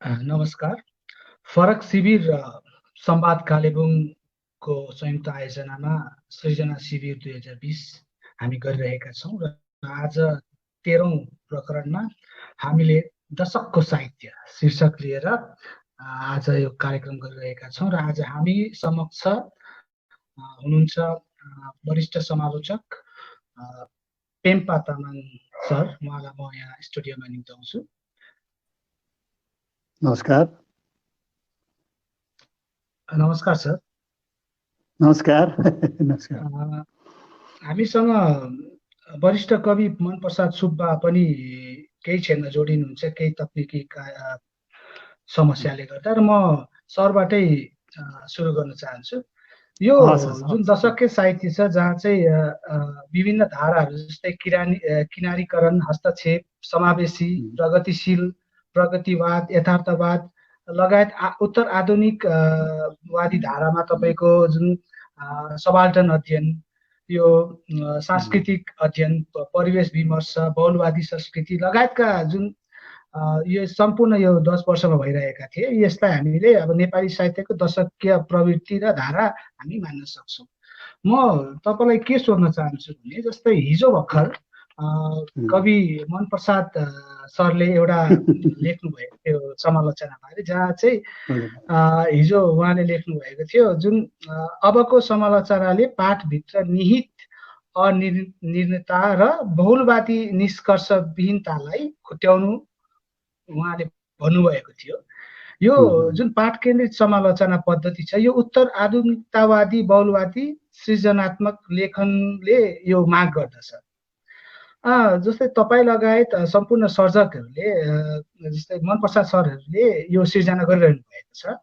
नमस्कार। फरक शिविर संवाद कालेबुङको संयुक्त आयोजनामा सृजना शिविर 2020 हामी गरिरहेका छौँ र आज 13औं प्रकरणमा हामीले दशकको साहित्य शीर्षक लिएर आज यो कार्यक्रम गरिरहेका छौँ र आज हामी समक्ष हुनुहुन्छ वरिष्ठ समालोचक पेम्पा तामाङ सर। उहाँलाई म यहाँ स्टुडियोमा निम्ताउँछु। नमस्कार। नमस्कार सर। नमस्कार। नमस्कार। हामीसँग वरिष्ठ कवि मनप्रसाद सुब्बा पनि केही क्षणमा जोडिनुहुन्छ, केही तकनिकी समस्याले गर्दा, र म सरबाटै सुरु गर्न चाहन्छु। यो जुन दशककै साहित्य छ जहाँ चाहिँ विभिन्न धाराहरू जस्तै किनारीकरण, हस्तक्षेप, समावेशी, प्रगतिशील, प्रगतिवाद, यथार्थवाद लगायत उत्तर आधुनिक वादी धारामा तपाईको जुन सबाल्टर्न अध्ययन, यो सांस्कृतिक अध्ययन, परिवेश विमर्श, बहुलवादी संस्कृति लगायतका जुन यो सम्पूर्ण यो 10 वर्षमा भइरहेका थिए, यसलाई हामीले अब नेपाली साहित्यको दशकीय प्रवृत्ति र धारा हामी मान्न सक्छौँ। म तपाईलाई के सोध्न चाहन्छु भने, जस्तै हिजो भर्खर कवि मनप्रसाद सरले एउटा लेख्नु भएको थियो समालोचना बारे, जहाँ चाहिँ हिजो उहाँले लेख्नु भएको थियो, जुन अबको समालोचनाले पाठभित्र निहित अनिर्णितता र बहुलवादी निष्कर्षविहीनतालाई खुट्याउनु उहाँले भन्नुभएको थियो। यो जुन पाठ केन्द्रित समालोचना पद्धति छ, यो उत्तर आधुनिकतावादी बहुलवादी सृजनात्मक लेखनले यो माग गर्दछ। जस्तै तपाईँ लगायत सम्पूर्ण सर्जकहरूले, जस्तै मनप्रसाद सरहरूले यो सिर्जना गरिरहनु भएको छ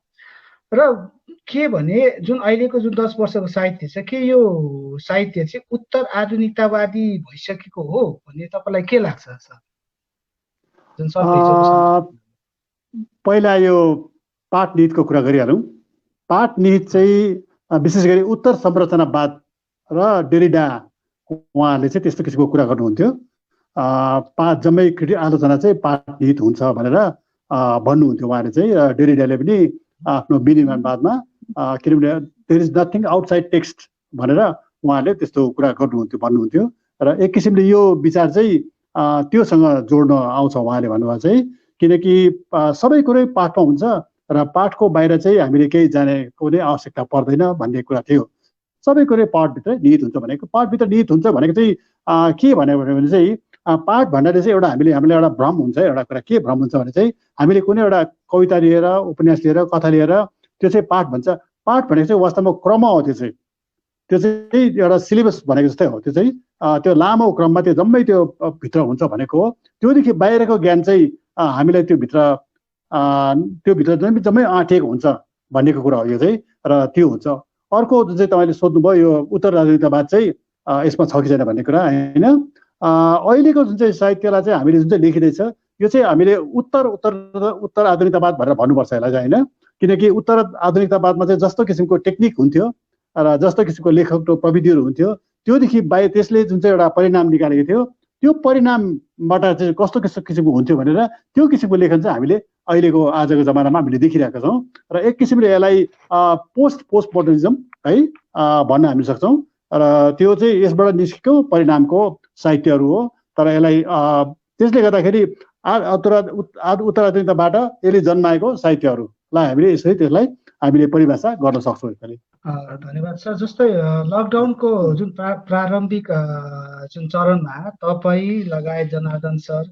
र के भने जुन अहिलेको जुन 10 वर्षको साहित्य छ, के यो साहित्य चाहिँ उत्तर आधुनिकतावादी भइसकेको हो भन्ने तपाईँलाई के लाग्छ सर? पहिला यो पाठ निहितको कुरा गरिहालौँ। पाठ निहित चाहिँ विशेष गरी उत्तर संरचनावाद र डेरिडा उहाँहरूले चाहिँ त्यस्तो किसिमको कुरा गर्नुहुन्थ्यो। जम्मै आलोचना चाहिँ पाठ निहित हुन्छ भनेर भन्नुहुन्थ्यो उहाँले चाहिँ। डेरिडाले पनि आफ्नो विनिर्माणवादमा किनभने there is nothing outside text भनेर उहाँले त्यस्तो कुरा भन्नुहुन्थ्यो। र एक किसिमले यो विचार चाहिँ त्योसँग जोड्न आउँछ उहाँले भन्नुभएको चाहिँ, किनकि सबै कुरै पाठमा हुन्छ र पाठको बाहिर चाहिँ हामीले केही जानेको नै आवश्यकता पर्दैन भन्ने कुरा थियो। सबै कुरै पाठभित्र निहित हुन्छ भनेको, पाठभित्र निहित हुन्छ भनेको चाहिँ के भन्यो भने चाहिँ पाठ भन्नाले चाहिँ हामीलाई एउटा भ्रम हुन्छ। एउटा कुरा के भ्रम हुन्छ भने चाहिँ हामीले कुनै एउटा कविता लिएर, उपन्यास लिएर, कथा लिएर त्यो चाहिँ पाठ भन्छ। पाठ भनेको चाहिँ वास्तवमा क्रम हो। त्यो चाहिँ एउटा सिलेबस भनेको जस्तै हो। त्यो चाहिँ त्यो लामो क्रममा त्यो जम्मै त्यो भित्र हुन्छ भनेको हो। त्योदेखि बाहिरको ज्ञान चाहिँ हामीलाई त्योभित्र जम्मै आँटिएको हुन्छ भन्नेको कुरा हो यो चाहिँ, र त्यो हुन्छ। अर्को जुन चाहिँ तपाईँले सोध्नुभयो, यो उत्तर आधुनिकतावाद चाहिँ यसमा छ कि छैन भन्ने कुरा होइन। अहिलेको जुन चाहिँ साहित्यलाई चाहिँ हामीले जुन चाहिँ लेखिँदैछ, यो चाहिँ हामीले उत्तर आधुनिकतावाद भनेर भन्नुपर्छ यसलाई चाहिँ होइन। किनकि उत्तर आधुनिकतावादमा चाहिँ जस्तो किसिमको टेक्निक हुन्थ्यो र जस्तो किसिमको लेखकको प्रविधिहरू हुन्थ्यो, त्योदेखि बाहिर त्यसले जुन चाहिँ एउटा परिणाम निकालेको थियो, त्यो परिणामबाट चाहिँ कस्तो किसिमको हुन्थ्यो भनेर त्यो किसिमको लेखन चाहिँ हामीले अहिलेको आजको जमानामा हामीले देखिरहेका छौँ। र एक किसिमले यसलाई पोस्ट मोडर्निज्म है भन्न हामी सक्छौँ। र त्यो चाहिँ यसबाट निस्केको परिणामको साहित्यहरू हो। तर यसलाई त्यसले गर्दाखेरि उत्तर आधुनिकताबाट यसले जन्माएको साहित्यहरूलाई हामीले यसरी त्यसलाई हामीले परिभाषा गर्न सक्छौँ यसरी। धन्यवाद सर। जस्तै लकडाउनको जुन प्रारम्भिक जुन चरणमा तपाईँ लगायत जनार्दन सर,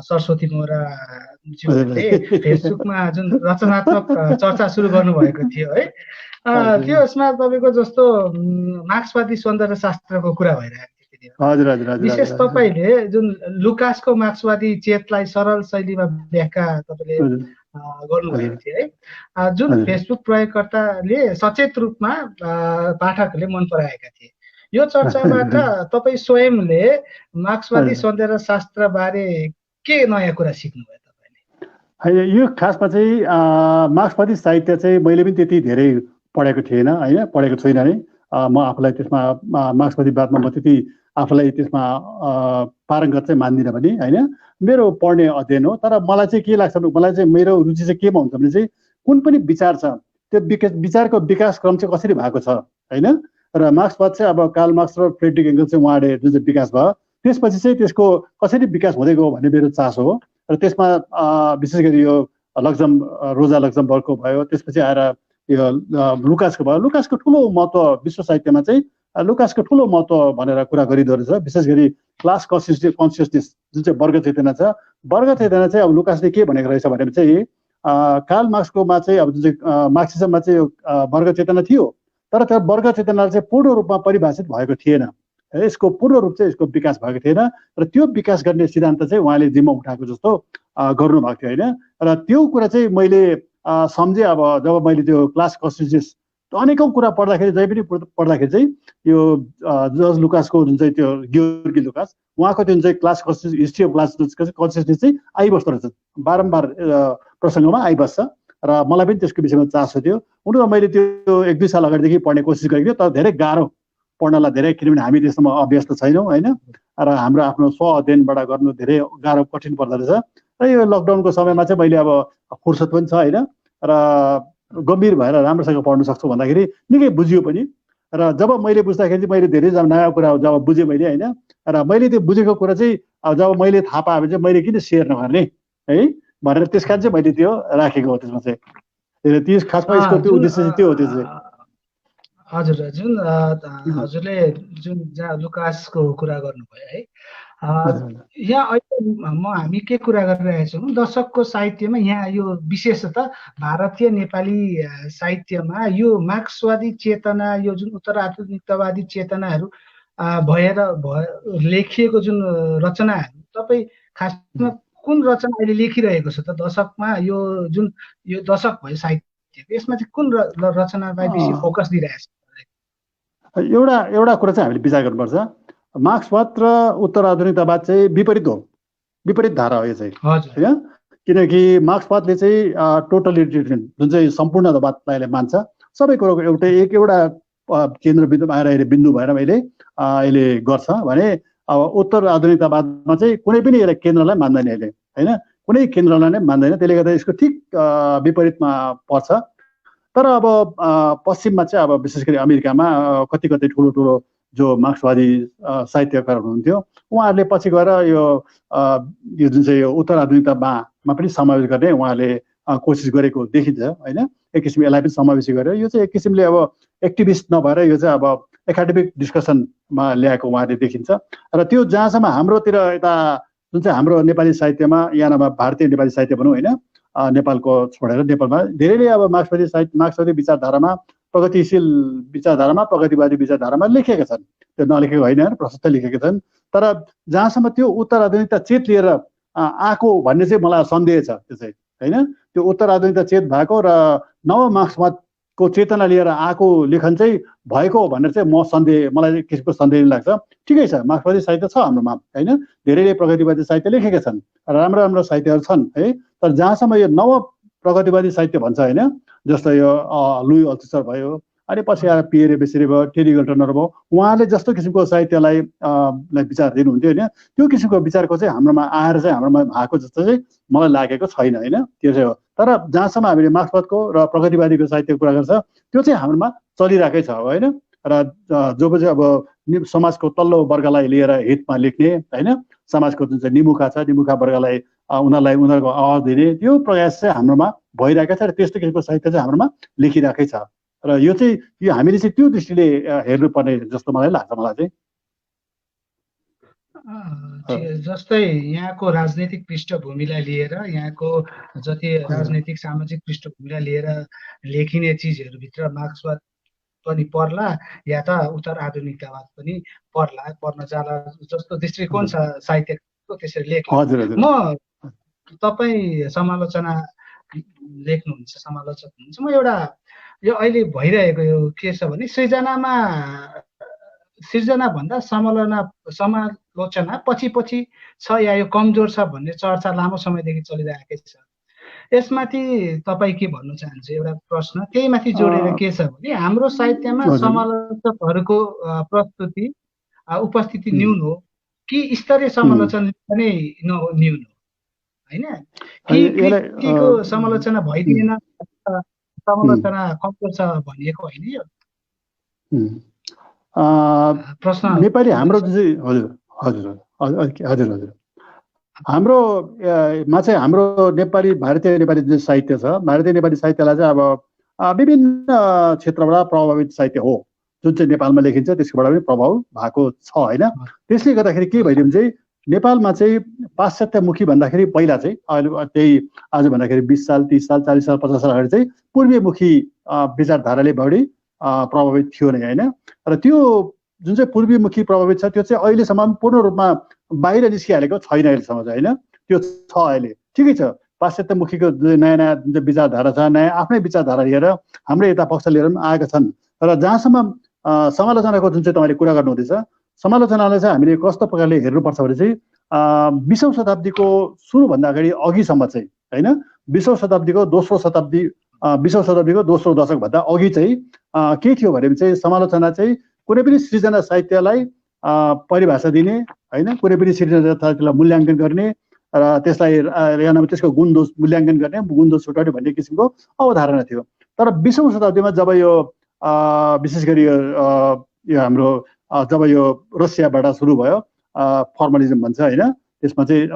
सरस्वती मोरा ज्यूले फेसबुकमा जुन रचनात्मक चर्चा सुरु गर्नुभएको थियो है, त्यो यसमा तपाईँको जस्तो मार्क्सवादी सौन्दर्य शास्त्रको कुरा भइरहेको थियो। विशेष तपाईँले जुन लुकासको मार्क्सवादी चेतलाई सरल शैलीमा व्याख्या तपाईँले गर्नुभएको थियो है, जुन फेसबुक प्रयोगकर्ताले सचेत रूपमा पाठकहरूले मन पराएका थिए। यो चर्चाबाट तपाईँ स्वयंले मार्क्सवादी सौन्दर्य शास्त्र बारे के नयाँ कुरा सिक्नुभयो तपाईँले? यो खासमा चाहिँ मार्क्सवादी साहित्य चाहिँ मैले पनि त्यति धेरै पढेको थिएन होइन, पढेको छैन नै। म आफूलाई त्यसमा मार्क्सवादीवादमा म त्यति आफूलाई त्यसमा पारङ्गत चाहिँ मान्दिनँ पनि होइन, मेरो पढ्ने अध्ययन हो। तर मलाई चाहिँ के लाग्छ भने मलाई चाहिँ मेरो रुचि चाहिँ केमा हुन्छ भने चाहिँ कुन पनि विचार छ त्यो विचारको विकास क्रम चाहिँ कसरी भएको छ होइन। र मार्क्सवाद चाहिँ अब कार्ल मार्क्स र फ्रेडरिक एङ्गल्स चाहिँ उहाँले जुन चाहिँ विकास भयो त्यसपछि चाहिँ त्यसको कसरी विकास हुँदै गयो भन्ने मेरो चासो हो। र त्यसमा विशेष गरी यो रोजा लक्जमबर्गको भयो, त्यसपछि आएर यो लुकासको भयो। लुकासको ठुलो महत्त्व विश्व साहित्यमा चाहिँ लुकासको ठुलो महत्त्व भनेर कुरा गरिँदो रहेछ। विशेष गरी क्लास कन्सियसनेस जुन चाहिँ वर्ग चेतना छ, वर्ग चेतना चाहिँ अब लुकासले के भनेको रहेछ भने चाहिँ कार्ल मार्क्सकोमा चाहिँ अब जुन चाहिँ मार्क्सिजममा चाहिँ वर्ग चेतना थियो, तर त्यो वर्ग चेतनाले चाहिँ पूर्ण रूपमा परिभाषित भएको थिएन, यसको पूर्ण रूप चाहिँ यसको विकास भएको थिएन। र त्यो विकास गर्ने सिद्धान्त चाहिँ उहाँले जिम्मा उठाएको जस्तो गर्नुभएको थियो होइन। र त्यो कुरा चाहिँ मैले सम्झेँ अब जब मैले त्यो क्लास कन्सियसनेस अनेकौँ कुरा पढ्दाखेरि जहीँ पनि पढ्दाखेरि चाहिँ यो जर्ज लुकासको जुन चाहिँ त्यो ग्योर्गी लुकास उहाँको जुन चाहिँ class consciousness history of class consciousness चाहिँ आइबस्दो रहेछ, बारम्बार प्रसङ्गमा आइबस्छ। र मलाई पनि त्यसको विषयमा चासो थियो। हुन त मैले त्यो 1-2 साल अगाडिदेखि पढ्ने कोसिस गरेको थिएँ, तर धेरै गाह्रो पढ्नलाई धेरै, किनभने हामी त्यसमा अभ्यस्त छैनौँ होइन। र हाम्रो आफ्नो स्व अध्ययनबाट गर्नु धेरै गाह्रो कठिन पर्दो रहेछ। र यो लकडाउनको समयमा चाहिँ मैले अब फुर्सद पनि छ होइन, र गम्भीर भएर राम्रोसँग पढ्न सक्छु भन्दाखेरि निकै बुझियो पनि। र जब मैले बुझ्दाखेरि चाहिँ मैले धेरै नयाँ कुरा जब बुझेँ मैले होइन, र मैले त्यो बुझेको कुरा चाहिँ जब मैले थाहा पाएँ भने चाहिँ मैले किन सेयर नगर्ने है भनेर त्यस कारण चाहिँ मैले त्यो राखेको हो। त्यसमा चाहिँ त्यो खासमा यसको त्यो उद्देश्य चाहिँ त्यो हो। त्यो चाहिँ हजुर जुन हजुरले जुन जहाँ लुकासको कुरा गर्नुभयो है, यहाँ अहिले हामी के कुरा गरिरहेका छौँ दशकको साहित्यमा, यहाँ यो विशेषतः भारतीय नेपाली साहित्यमा यो मार्क्सवादी चेतना, यो जुन उत्तर आधुनिकतावादी चेतनाहरू भएर लेखिएको जुन रचनाहरू, तपाईँ खासमा कुन रचना अहिले लेखिरहेको छ त दशकमा? यो जुन यो दशक भयो साहित्य, यसमा चाहिँ कुन रचनालाई बेसी फोकस दिइरहेछ? एउटा कुरा चाहिँ हामीले विचार गर्नुपर्छ, मार्क्सवाद र उत्तर आधुनिकतावाद चाहिँ विपरीत हो, विपरीत धारा हो यो चाहिँ होइन। किनकि मार्क्सवादले चाहिँ टोटलिटेरियन जुन चाहिँ सम्पूर्णतावादलाई मान्छ, सबै कुरोको एउटा केन्द्रबिन्दु आएर बिन्दु भएर अहिले गर्छ भने अब उत्तर आधुनिकतावादमा चाहिँ कुनै पनि एउटा केन्द्रलाई मान्दैन अहिले होइन, कुनै केन्द्रलाई नै मान्दैन। त्यसले गर्दा यसको ठिक विपरीतमा पर्छ। तर अब पश्चिममा चाहिँ अब विशेष गरी अमेरिकामा कति ठुलो जो मार्क्सवादी साहित्यकार हुनुहुन्थ्यो उहाँहरूले पछि गएर यो जुन चाहिँ यो उत्तर आधुनिकतामा पनि समावेश गर्ने उहाँहरूले कोसिस गरेको देखिन्छ होइन। एक किसिमले यसलाई पनि समावेशी गरेर यो चाहिँ एक किसिमले अब एक्टिभिस्ट नभएर यो चाहिँ अब एकाडेमिक डिस्कसनमा ल्याएको उहाँहरूले देखिन्छ। र त्यो जहाँसम्म हाम्रोतिर यता जुन चाहिँ हाम्रो नेपाली साहित्यमा या नभए भारतीय नेपाली साहित्य भनौँ होइन, नेपालको छोडेर नेपालमा धेरैले अब मार्क्सवादी विचारधारामा, प्रगतिशील विचारधारामा, प्रगतिवादी विचारधारामा लेखेका छन्, त्यो नलेखेको होइन, प्रशस्त लेखेका छन्। तर जहाँसम्म त्यो उत्तर आधुनिकता चेत लिएर आएको भन्ने चाहिँ मलाई सन्देह छ त्यो चाहिँ होइन। त्यो उत्तर आधुनिकता चेत भएको र नव मार्क्सवादको चेतना लिएर आएको लेखन चाहिँ भएको हो भनेर चाहिँ मलाई किसिमको सन्देह लाग्छ। ठिकै छ, मार्क्सवादी साहित्य छ हाम्रोमा होइन, धेरैले प्रगतिवादी साहित्य लेखेका छन्, राम्रो साहित्यहरू छन् है। तर जहाँसम्म यो नव प्रगतिवादी साहित्य भन्छ होइन, जस्तो यो लुई अल्थुसर भयो, अनि पछि आएर पिएरे बेसेरी भयो, टेरी गल्टनर भयो, उहाँले जस्तो किसिमको साहित्यलाई विचार दिनुहुन्थ्यो होइन, त्यो किसिमको विचारको चाहिँ हाम्रोमा आएर चाहिँ हाम्रोमा आएको जस्तो चाहिँ मलाई लागेको छैन होइन, त्यो चाहिँ हो। तर जहाँसम्म हामीले मार्क्सवादको र प्रगतिवादीको साहित्यको कुरा गर्छ त्यो चाहिँ हाम्रोमा चलिरहेकै छ होइन। र जो चाहिँ अब समाजको तल्लो वर्गलाई लिएर हितमा लेख्ने होइन, समाजको जुन चाहिँ निमुखा छ, निमुखा वर्गलाई उनीहरूको आवाज दिने त्यो प्रयास चाहिँ हाम्रोमा भइरहेको छ। र त्यस्तो किसिमको साहित्य चाहिँ हाम्रोमा लेखिरहेकै छ। र यो हामीले चाहिँ त्यो दृष्टिले हेर्नुपर्ने जस्तो मलाई लाग्छ। मलाई चाहिँ जस्तै यहाँको राजनैतिक पृष्ठभूमिलाई लिएर, यहाँको जति राजनैतिक सामाजिक पृष्ठभूमिलाई लिएर लेखिने चिजहरूभित्र मार्क्सवाद पनि पर्ला या त उत्तर आधुनिकतावाद पनि पर्न जाला जस्तो दृष्टिकोण छ साहित्यको, त्यसरी लेख्नु। म तपाईँ समालोचना लेख्नुहुन्छ, समालोचक हुनुहुन्छ, म एउटा यो अहिले भइरहेको यो के छ भने सृजना भन्दा समालोचना पछि छ या यो कमजोर छ भन्ने चर्चा लामो समयदेखि चलिरहेकै छ। यसमाथि तपाईँ के भन्न चाहनुहुन्छ? एउटा प्रश्न त्यही माथि जोडेर के छ भने हाम्रो साहित्यमा समालोचकहरूको प्रस्तुति उपस्थिति न्यून हो कि स्तरीय समालोचना पनि न्यून हो होइन कि कृतिको समालोचना भइदिएन समालोचना कमजोर छ भनिएको होइन यो प्रश्न नेपाली हाम्रो हजुर हजुर हजुर हजुर हजुर हाम्रोमा चाहिँ हाम्रो नेपाली भारतीय नेपाली जुन साहित्य छ भारतीय नेपाली साहित्यलाई चाहिँ अब विभिन्न क्षेत्रबाट प्रभावित साहित्य हो जुन चाहिँ नेपालमा लेखिन्छ त्यसकोबाट पनि प्रभाव भएको छ होइन त्यसले गर्दाखेरि के भइदियो भने चाहिँ नेपालमा चाहिँ पाश्चात्यमुखी भन्दाखेरि पहिला चाहिँ अहिले त्यही आज भन्दाखेरि 20 साल 30 साल 40 साल 50 साल अगाडि चाहिँ पूर्वीमुखी विचारधाराले बढी प्रभावित थियो नै होइन र त्यो जुन चाहिँ पूर्वीमुखी प्रभावित छ त्यो चाहिँ अहिलेसम्म पूर्ण रूपमा बाहिर निस्किहालेको छैन अहिलेसम्म चाहिँ होइन त्यो छ अहिले ठिकै छ पाश्चात्यमुखीको जुन नयाँ नयाँ जुन चाहिँ विचारधारा छ नयाँ आफ्नै विचारधारा लिएर हाम्रो यता पक्ष लिएर पनि आएका छन् र जहाँसम्म समालोचनाको जुन चाहिँ तपाईँले कुरा गर्नुहुँदैछ समालोचनालाई चाहिँ हामीले कस्तो प्रकारले हेर्नुपर्छ भने चाहिँ 20औं शताब्दीको सुरुभन्दा अगाडि अघिसम्म चाहिँ होइन 20औं शताब्दीको दोस्रो शताब्दी 20औं शताब्दीको दोस्रो दशकभन्दा अघि चाहिँ के थियो भने चाहिँ समालोचना चाहिँ कुनै पनि सृजना साहित्यलाई परिभाषा दिने होइन कुनै पनि सृजना साहित्यलाई मूल्याङ्कन गर्ने र त्यसलाई त्यसको गुणदोष मूल्याङ्कन गर्ने गुणदोष छुटाउने भन्ने किसिमको अवधारणा थियो तर 20औं शताब्दीमा जब यो विशेष गरी यो हाम्रो जब यो रसियाबाट सुरु भयो फर्मलिजम भन्छ होइन त्यसमा चाहिँ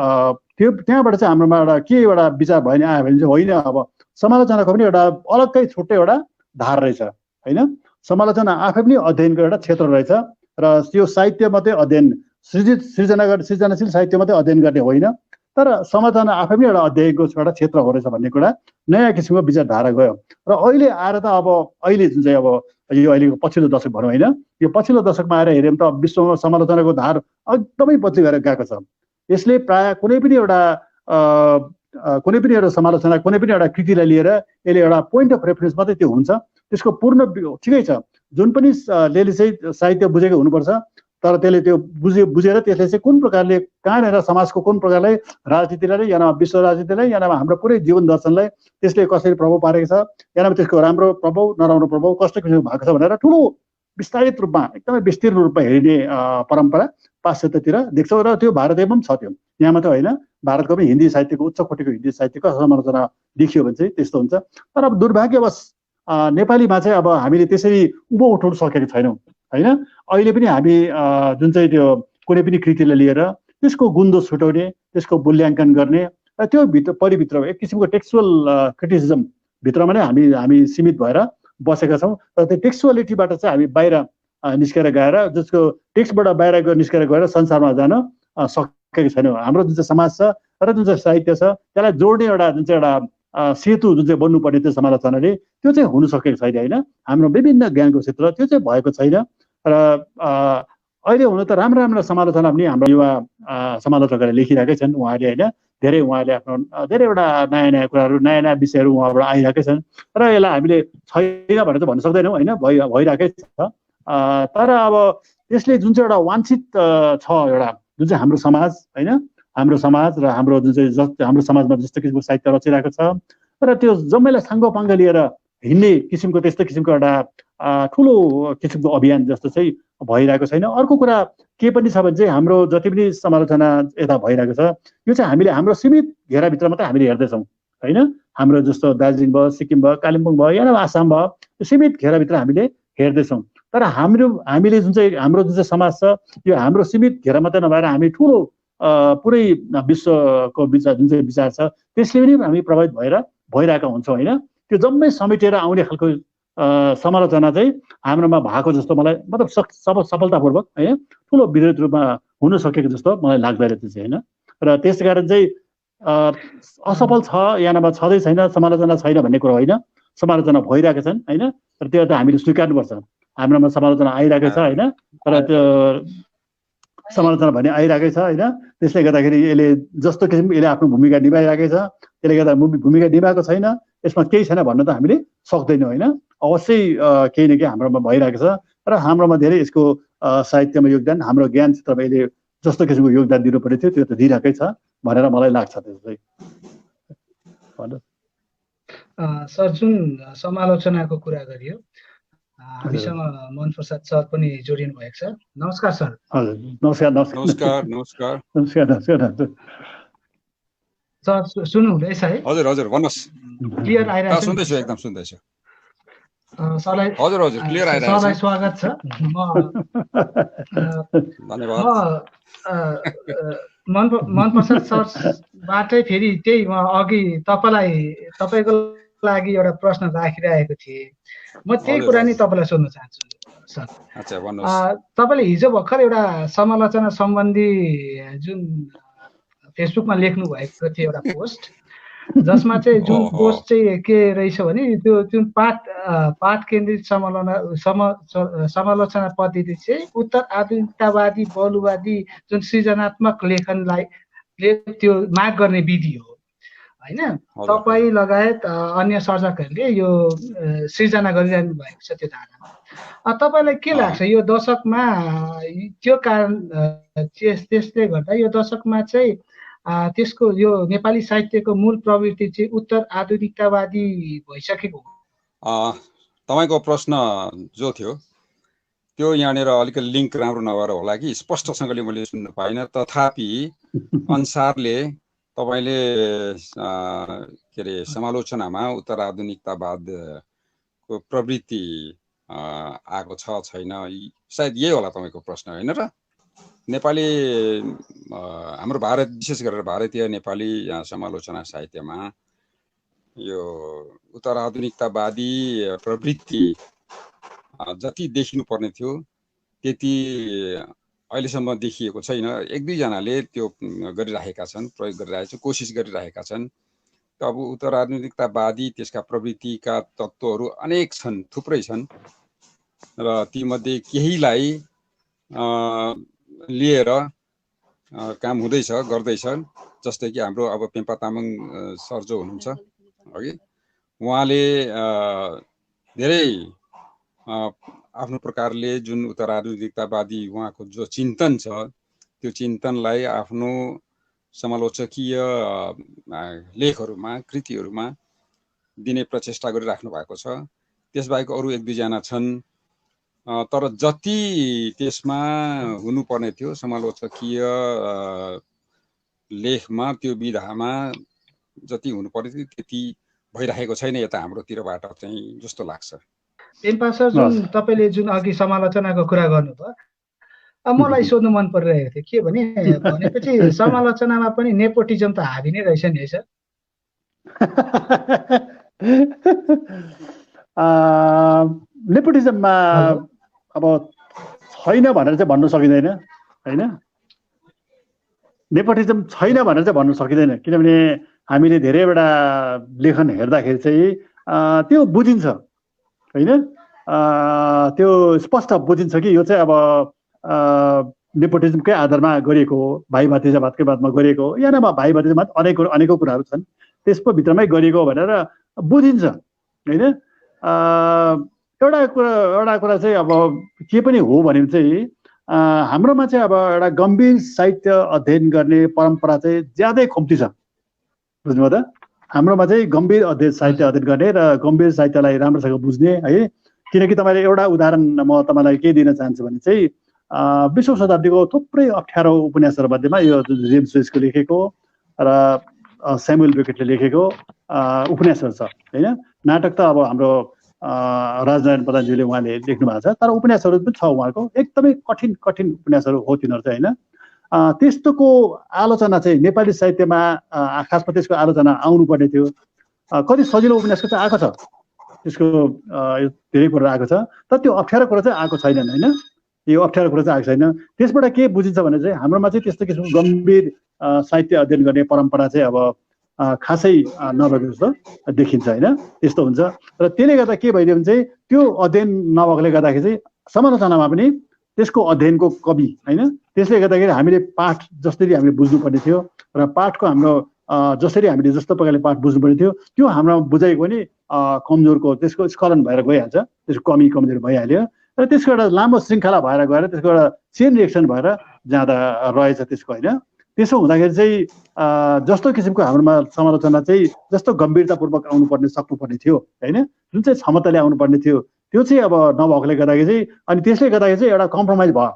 त्यो त्यहाँबाट चाहिँ हाम्रोमा एउटा विचार भयो नि आयो भने चाहिँ होइन अब समालोचनाको पनि एउटा अलग्गै छुट्टै एउटा धार रहेछ होइन समालोचना आफै पनि अध्ययनको एउटा क्षेत्र रहेछ र यो साहित्य मात्रै अध्ययन सृजनाशील साहित्य मात्रै अध्ययन गर्ने होइन तर समालोचना आफै पनि एउटा अध्ययनको एउटा क्षेत्र हो रहेछ भन्ने कुरा नयाँ किसिमको विचारधारा गयो र अहिले आएर त अब अहिले जुन चाहिँ अब यो अहिलेको पछिल्लो दशक भनौँ होइन यो पछिल्लो दशकमा आएर हेऱ्यौँ त विश्वमा समालोचनाको धार एकदमै बदली गरेर गएको छ यसले प्राय कुनै पनि एउटा समालोचना कुनै पनि एउटा कृतिलाई लिएर यसले एउटा पोइन्ट अफ रेफरेन्स मात्रै त्यो हुन्छ त्यसको पूर्ण ठिकै छ जुन पनि ले चाहिँ साहित्य बुझेको हुनुपर्छ तर त्यसले त्यो बुझेर त्यसले चाहिँ कुन प्रकारले कहाँनिर समाजको कुन प्रकारले राजनीतिलाई या विश्व राजनीतिलाई या हाम्रो पुरै जीवन दर्शनलाई त्यसले कसरी प्रभाव पारेको छ या त्यसको राम्रो प्रभाव नराम्रो प्रभाव कस्तो किसिमको भएको छ भनेर ठुलो विस्तारित रूपमा एकदमै विस्तीर्ण रूपमा हेरिने परम्परा पाश्चात्यतिर देख्छौँ र त्यो भारतीयमा पनि छ त्यो यहाँ मात्रै होइन भारतको पनि हिन्दी साहित्यको उच्च कोटिको हिन्दी साहित्यको समालोचना देखियो भने चाहिँ त्यस्तो हुन्छ तर अब दुर्भाग्यवश नेपालीमा चाहिँ अब हामीले त्यसरी उभो उठाउन सकेको छैनौँ होइन अहिले पनि हामी जुन चाहिँ त्यो कुनै पनि कृतिलाई लिएर त्यसको गुणदोष छुटाउने त्यसको मूल्याङ्कन गर्ने र त्यो परिभित्र एक किसिमको टेक्सुअल क्रिटिसिजम भित्रमा नै हामी सीमित भएर बसेका छौँ र त्यो टेक्सुअलिटीबाट चाहिँ हामी बाहिर निस्केर गएर जसको टेक्स्टबाट बाहिर निस्केर गएर संसारमा जान सकेको छैनौँ हाम्रो जुन चाहिँ समाज छ र जुन चाहिँ साहित्य छ त्यसलाई जोड्ने एउटा जुन चाहिँ एउटा सेतु जुन चाहिँ बन्नुपर्ने त्यो समालोचनाले त्यो चाहिँ हुन सकेको छैन होइन हाम्रो विभिन्न ज्ञानको क्षेत्र त्यो चाहिँ भएको छैन र अहिले हुन त राम्रो समालोचना पनि हाम्रो युवा समालोचकहरूले लेखिरहेकै छन् उहाँहरूले होइन उहाँहरूले आफ्नो धेरैवटा नयाँ कुराहरू नयाँ विषयहरू उहाँबाट आइरहेकै छन् र यसलाई हामीले छैन भनेर चाहिँ भन्न सक्दैनौँ होइन भइरहेकै छ तर अब त्यसले जुन चाहिँ एउटा वाञ्छित छ एउटा जुन चाहिँ हाम्रो समाज होइन हाम्रो समाज र हाम्रो जुन चाहिँ हाम्रो समाजमा जस्तो किसिमको साहित्य रचिरहेको छ र त्यो जम्मैलाई साङ्गोपाङ्ग लिएर हिँड्ने किसिमको त्यस्तो किसिमको एउटा ठुलो किसिमको अभियान जस्तो चाहिँ भइरहेको छैन अर्को कुरा के पनि छ भने चाहिँ हाम्रो जति पनि समालोचना यता भइरहेको छ यो चाहिँ हामीले हाम्रो सीमित घेराभित्र मात्रै हामीले हेर्दैछौँ होइन हाम्रो जस्तो दार्जिलिङ भयो सिक्किम भयो कालिम्पोङ भयो या आसाम भयो त्यो सीमित घेराभित्र हामीले हेर्दैछौँ तर हामीले जुन चाहिँ हाम्रो जुन चाहिँ समाज छ यो हाम्रो सीमित घेरा मात्रै नभएर हामी ठुलो पुरै विश्वको विचार जुन चाहिँ विचार छ त्यसले पनि हामी प्रभावित भइरहेका हुन्छौँ होइन त्यो जम्मै समेटेर आउने खालको समालोचना चाहिँ हाम्रोमा भएको जस्तो मलाई मतलब सफलतापूर्वक होइन ठुलो विरोध रूपमा हुन सकेको जस्तो मलाई लाग्दैन त्यो चाहिँ होइन र त्यसै कारण चाहिँ असफल छ या नभए छँदै छैन समालोचना छैन भन्ने कुरो होइन समालोचना भइरहेका छन् होइन र त्यो त हामीले स्वीकार्नुपर्छ हाम्रोमा समालोचना आइरहेको छ होइन तर त्यो समालोचना भन्ने आइरहेकै छ होइन त्यसले गर्दाखेरि यसले जस्तो किसिमको यसले आफ्नो भूमिका निभाइरहेकै छ त्यसले गर्दा भूमिका निभाएको छैन यसमा केही छैन भन्न त हामीले सक्दैनौँ होइन अवश्य केही न केही हाम्रोमा भइरहेको छ र हाम्रोमा धेरै यसको साहित्यमा योगदान हाम्रो ज्ञान क्षेत्रमा यसले जस्तो किसिमको योगदान दिनुपर्ने थियो त्यो त दिइरहेकै छ भनेर मलाई लाग्छ त्यो चाहिँ सर जुन समालोचनाको कुरा गरियो हामीसँग मोहन प्रसाद सर पनि जोडिनु भएको छ। नमस्कार सर। हजुर नमस्कार नमस्कार नमस्कार नमस्कार नमस्कार सर सुन्नु हुँदैछ है? हजुर हजुर भन्नुहोस्। क्लियर आइरहेछ? सुन्दैछु, एकदम सुन्दैछु। सरलाई हजुर हजुर क्लियर आइरहेछ। सरलाई स्वागत छ। धन्यवाद। मन प्रसाद सरबाटै फेरि त्यही म अघि तपाईँको लागि एउटा प्रश्न राखिरहेको थिएँ। म त्यही कुरा नै तपाईँलाई सोध्न चाहन्छु सर। अच्छा भन्नुहोस्। तपाईँले हिजो भर्खर एउटा समालोचना सम्बन्धी जुन फेसबुकमा लेख्नु भएको थियो एउटा पोस्ट, जसमा चाहिँ जुन पोस्ट चाहिँ के रहेछ भने त्यो जुन पाठ केन्द्रित समालोचना पद्धति चाहिँ उत्तर आधुनिकतावादी बहुलवादी जुन सृजनात्मक लेखनलाई त्यो माग गर्ने विधि हो होइन? तपाईँ लगायत अन्य सर्जकहरूले यो सृजना गरिरहनु भएको छ त्यो धारामा। तपाईँलाई के लाग्छ यो दशकमा त्यो कारण त्यसले गर्दा यो दशकमा चाहिँ त्यसको यो नेपाली साहित्यको मूल प्रवृत्ति चाहिँ उत्तर आधुनिकतावादी भइसकेको हो? तपाईँको प्रश्न जो थियो त्यो यहाँनिर अलिकति लिङ्क राम्रो नभएर होला कि स्पष्टसँगले मैले सुन्न पाइनँ। तथापि अनुसारले तपाईँले के अरे समालोचनामा उत्तर आधुनिकतावादको प्रवृत्ति आएको छ छैन, सायद यही होला तपाईँको प्रश्न होइन र? नेपाली हाम्रो भारत विशेष गरेर भारतीय नेपाली समालोचना साहित्यमा यो उत्तर आधुनिकतावादी प्रवृत्ति जति देखिनु पर्ने थियो त्यति अहिलेसम्म देखिएको छैन। एक दुईजनाले त्यो गरिरहेका छन्, प्रयोग गरिरहेका छन्, कोसिस गरिरहेका छन्। अब उत्तर आधुनिकतावादी त्यसका प्रवृत्तिका तत्त्वहरू अनेक छन्, थुप्रै छन् र तीमध्ये केहीलाई लिएर काम हुँदैछ, गर्दैछ। जस्तै कि हाम्रो अब पेम्पा तामाङ सर जो हुनुहुन्छ अघि, उहाँले धेरै आफ्नो प्रकारले जुन उत्तर आधुनिकतावादी उहाँको जो चिन्तन छ त्यो चिन्तनलाई आफ्नो समालोचकीय लेखहरूमा कृतिहरूमा दिने प्रचेष्टा गरिराख्नु भएको छ। त्यसबाहेक अरू एक दुईजना छन्, तर जति त्यसमा हुनुपर्ने थियो समालोचकीय लेखमा त्यो विधामा जति हुनुपर्ने थियो त्यति भइरहेको छैन यता हाम्रोतिरबाट चाहिँ जस्तो लाग्छ। पेम्पा सर, जुन तपाईँले जुन अघि समालोचनाको कुरा गर्नुभयो, मलाई सोध्नु मन परिरहेको थियो के भनेपछि समालोचनामा पनि नेपोटिजम त हाबी नै रहेछ नि है सर? नेपोटिजममा अब छैन भनेर चाहिँ भन्न सकिँदैन होइन? नेपोटिजम छैन भनेर चाहिँ भन्न सकिँदैन, किनभने हामीले धेरैवटा लेखन हेर्दाखेरि चाहिँ त्यो बुझिन्छ होइन? त्यो स्पष्ट बुझिन्छ कि यो चाहिँ अब नेपोटिजमकै आधारमा गरिएको हो, भाइ भतिजावादकै बादमा गरिएको हो, या नभए भाइ भतिजावाद अनेकौँ कुराहरू छन् त्यसको भित्रमै गरिएको भनेर बुझिन्छ होइन? एउटा कुरा चाहिँ अब के पनि हो भने चाहिँ हाम्रोमा चाहिँ अब एउटा गम्भीर साहित्य अध्ययन गर्ने परम्परा चाहिँ ज्यादै कम्ती छ, बुझ्नुभयो त? हाम्रोमा चाहिँ गम्भीर साहित्य अध्ययन गर्ने र गम्भीर साहित्यलाई राम्रोसँग बुझ्ने है। किनकि तपाईँले एउटा उदाहरण म तपाईँलाई के दिन चाहन्छु भने चाहिँ 20औं शताब्दीको थुप्रै अप्ठ्यारो उपन्यासहरूमध्येमा यो जेम्स जोइसको लेखेको र स्यामुएल बेकेटले लेखेको उपन्यासहरू छ होइन? नाटक त अब हाम्रो राजनारायण प्रधानज्यूले उहाँले लेख्नु भएको छ, तर उपन्यासहरू पनि छ उहाँको, एकदमै कठिन उपन्यासहरू हो तिनीहरू चाहिँ होइन? त्यस्तोको आलोचना चाहिँ नेपाली साहित्यमा खासमा त्यसको आलोचना आउनुपर्ने थियो। कति सजिलो उपन्यासको चाहिँ आएको छ, त्यसको धेरै कुरा आएको छ, तर त्यो अप्ठ्यारो कुरा चाहिँ आएको छैनन् होइन? यो अप्ठ्यारो कुरा चाहिँ आएको छैन। त्यसबाट के बुझिन्छ भने चाहिँ हाम्रोमा चाहिँ त्यस्तो किसिमको गम्भीर साहित्य अध्ययन गर्ने परम्परा चाहिँ अब खासै नभएको जस्तो देखिन्छ होइन? त्यस्तो हुन्छ र त्यसले गर्दा के भइदियो भने चाहिँ त्यो अध्ययन नभएकोले गर्दाखेरि चाहिँ समालोचनामा पनि त्यसको अध्ययनको कमी होइन? त्यसले गर्दाखेरि हामीले पाठ जसरी हामीले बुझ्नुपर्ने थियो र पाठको हाम्रो जसरी हामीले जस्तो प्रकारले पाठ बुझ्नुपर्ने थियो त्यो हाम्रो बुझाइको पनि कमजोरको त्यसको स्खलन भएर गइहाल्छ, त्यसको कमजोर भइहाल्यो र त्यसको एउटा लामो श्रृङ्खला भएर गएर त्यसको एउटा चेन रिएक्सन भएर जाँदा रहेछ त्यसको होइन? त्यसो हुँदाखेरि चाहिँ जस्तो किसिमको हाम्रोमा समालोचना चाहिँ जस्तो गम्भीरतापूर्वक आउनुपर्ने सक्नुपर्ने थियो होइन? जुन चाहिँ क्षमताले आउनुपर्ने थियो त्यो चाहिँ अब नभएकोले गर्दाखेरि चाहिँ अनि त्यसले गर्दाखेरि चाहिँ एउटा कम्प्रोमाइज भयो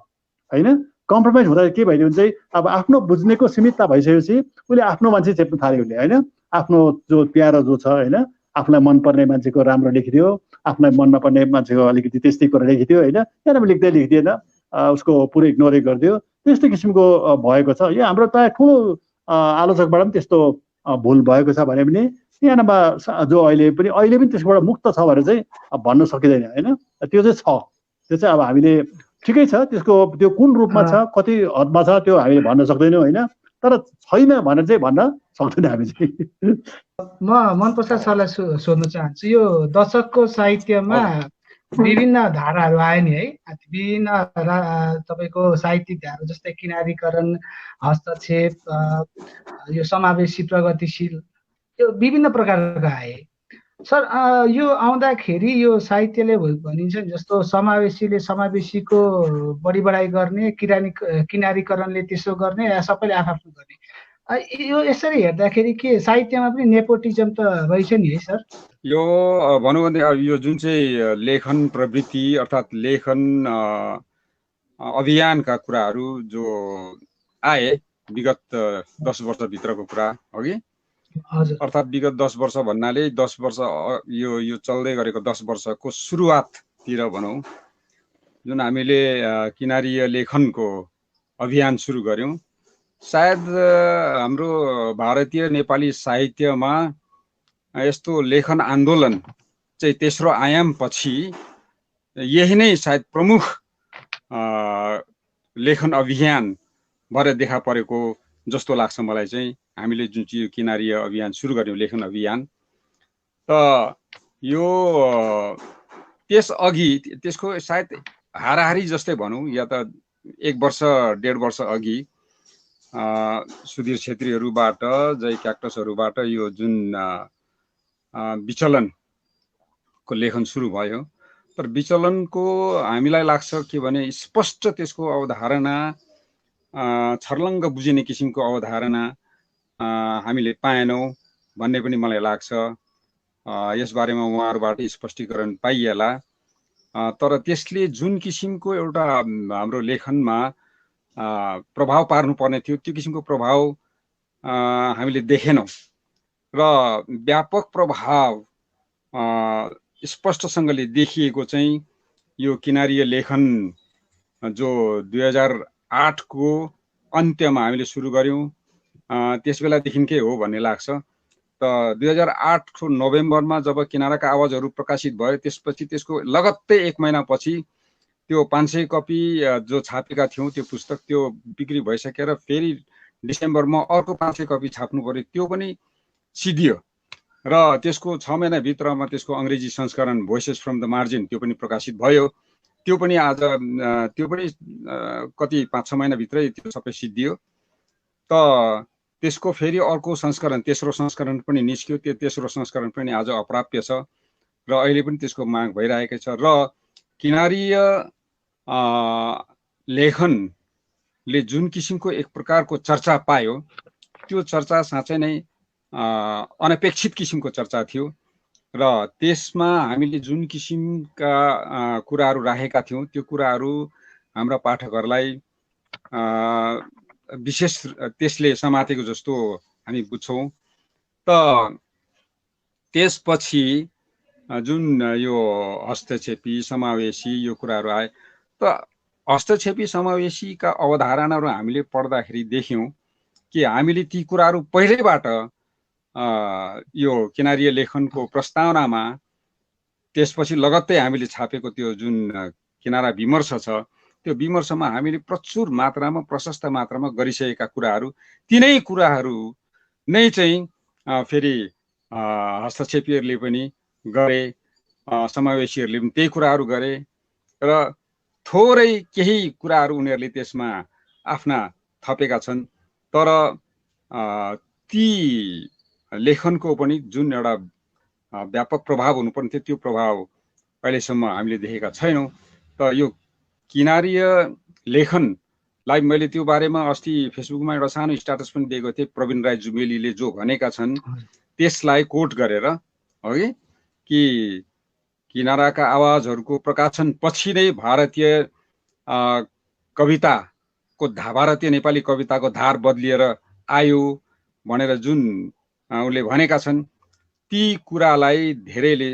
होइन। कम्प्रोमाइज हुँदा के भयो भने चाहिँ अब आफ्नो बुझ्नेको सीमितता भइसकेपछि उसले आफ्नो मान्छे चेप्न थाल्यो उसले होइन। आफ्नो जो प्यारो जो छ होइन, आफूलाई मनपर्ने मान्छेको राम्रो लेखिदियो, आफूलाई मन नपर्ने मान्छेको अलिकति त्यस्तै कुरा लेखिदियो होइन, त्यहाँबाट लेख्दिएन, उसको पुरै इग्नोरै गरिदियो, त्यस्तो किसिमको भएको छ। यो हाम्रो प्रायः ठुलो आलोचकबाट पनि त्यस्तो भुल भएको छ भने पनि यहाँमा जो अहिले पनि त्यसबाट मुक्त छ भनेर चाहिँ भन्न सकिँदैन होइन। त्यो चाहिँ छ, त्यो चाहिँ अब हामीले ठिकै छ, त्यसको त्यो कुन रूपमा छ कति हदमा छ त्यो हामीले भन्न सक्दैनौँ होइन, तर छैन भनेर चाहिँ भन्न सक्दैन हामी चाहिँ। म मनप्रसाद सरलाई सोध्न चाहन्छु, यो दशकको साहित्यमा विभिन्न धाराहरू आयो नि है, विभिन्न तपाईँको साहित्यिक धारा जस्तै किनारीकरण, हस्तक्षेप, यो समावेशी, प्रगतिशील, यो विभिन्न प्रकारका आए। सर यो आउँदाखेरि यो साहित्यले भनिन्छ नि जस्तो समावेशीले समावेशीको बढी बढाइ गर्ने, किनारीकरणले त्यसो गर्ने, या सबैले आफआफ्नो गर्ने, यो यसरी हेर्दाखेरि के साहित्यमा पनि नेपोटिजम त रहेछ नि है सर? यो भनौँ भने यो जुन चाहिँ लेखन प्रवृत्ति अर्थात् लेखन अभियानका कुराहरू जो आए विगत 10 वर्षभित्रको कुरा हो कि, अर्थात् विगत 10 वर्ष भन्नाले 10 वर्ष यो चल्दै गरेको 10 वर्षको सुरुवाततिर भनौँ, जुन हामीले किनारीय लेखनको अभियान सुरु गऱ्यौँ। सायद हाम्रो भारतीय नेपाली साहित्यमा यस्तो लेखन आन्दोलन चाहिँ तेस्रो आयामपछि यही नै सायद प्रमुख लेखन अभियान भएर देखा परेको जस्तो लाग्छ मलाई चाहिँ। हामीले जुन चाहिँ किनारीय अभियान सुरु गर्यौँ, लेखन अभियान, त यो त्यसअघि त्यसको सायद हाराहारी जस्तै भनौँ, या त 1 वर्ष 1.5 वर्ष अघि सुधीर छेत्रीहरूबाट, जय क्याक्टसहरूबाट यो जुन विचलनको लेखन सुरु भयो, तर विचलनको हामीलाई लाग्छ के भने स्पष्ट त्यसको अवधारणा, छर्लङ्ग बुझिने किसिमको अवधारणा हामीले पाएनौँ भन्ने पनि मलाई लाग्छ। यसबारेमा उहाँहरूबाट स्पष्टीकरण पाइएला, तर त्यसले जुन किसिमको एउटा हाम्रो लेखनमा प्रभाव पार्नुपर्ने थियो त्यो किसिमको प्रभाव हामीले देखेनौँ, र व्यापक प्रभाव स्पष्टसँगले देखिएको चाहिँ यो किनारीय लेखन जो 2008 को अन्त्यमा हामीले सुरु गऱ्यौँ, त्यस बेलादेखिकै हो भन्ने लाग्छ। त 2008 को नोभेम्बरमा जब किनाराका आवाजहरू प्रकाशित भयो, त्यसपछि त्यसको लगत्तै 1 महिनापछि त्यो 500 कपी जो छापेका थियौँ त्यो पुस्तक त्यो बिक्री भइसकेर फेरि डिसेम्बरमा अर्को 500 कपी छाप्नु पर्यो, त्यो पनि सिद्धियो। र त्यसको 6 महिनाभित्रमा त्यसको अङ्ग्रेजी संस्करण भोइसेस फ्रम द मार्जिन त्यो पनि प्रकाशित भयो। त्यो पनि आज त्यो पनि कति 5-6 महिनाभित्रै त्यो सबै सिद्धियो। त त्यसको फेरि अर्को संस्करण, तेस्रो संस्करण पनि निस्क्यो। त्यो तेस्रो संस्करण पनि आज अप्राप्य छ र अहिले पनि त्यसको माग भइरहेकै छ। र किनारीय लेखनले जुन किसिमको एक प्रकारको चर्चा पायो, त्यो चर्चा साँच्चै नै अनपेक्षित किसिमको चर्चा थियो, र त्यसमा हामीले जुन किसिमका कुराहरू राखेका थियौँ त्यो कुराहरू हाम्रा पाठकहरूलाई विशेष त्यसले समातेको जस्तो हामी बुझ्छौँ। त त्यसपछि जुन यो हस्तक्षेपी समावेशी यो कुराहरू आए, त हस्तक्षेपी समावेशीका अवधारणाहरू हामीले पढ्दाखेरि देख्यौँ कि हामीले ती कुराहरू पहिल्यैबाट यो किनारीय लेखनको प्रस्तावनामा, त्यसपछि लगत्तै हामीले छापेको त्यो जुन किनारा विमर्श छ त्यो विमर्शमा हामीले प्रचुर मात्रामा, प्रशस्त मात्रामा गरिसकेका कुराहरू, तिनै कुराहरू नै चाहिँ फेरि हस्तक्षेपीहरूले पनि गरे, समावेशीहरूले पनि त्यही कुराहरू गरे, र थोरै केही कुराहरू उनीहरूले त्यसमा आफ्ना थपेका छन्। तर ती लेखनको पनि जुन एउटा व्यापक प्रभाव हुनुपर्ने थियो त्यो प्रभाव अहिलेसम्म हामीले देखेका छैनौँ। त यो किनारीय लेखनलाई मैले त्यो बारेमा अस्ति फेसबुकमा एउटा सानो स्ट्याटस पनि दिएको थिएँ। प्रवीण राई जुमेलीले जो भनेका छन् त्यसलाई कोट गरेर, हो कि किनाराका आवाजहरूको प्रकाशन पछि नै भारतीय कविताको भारतीय नेपाली कविताको धार बदलिएर आयो भनेर जुन उनले भनेका छन्, ती कुरालाई धेरैले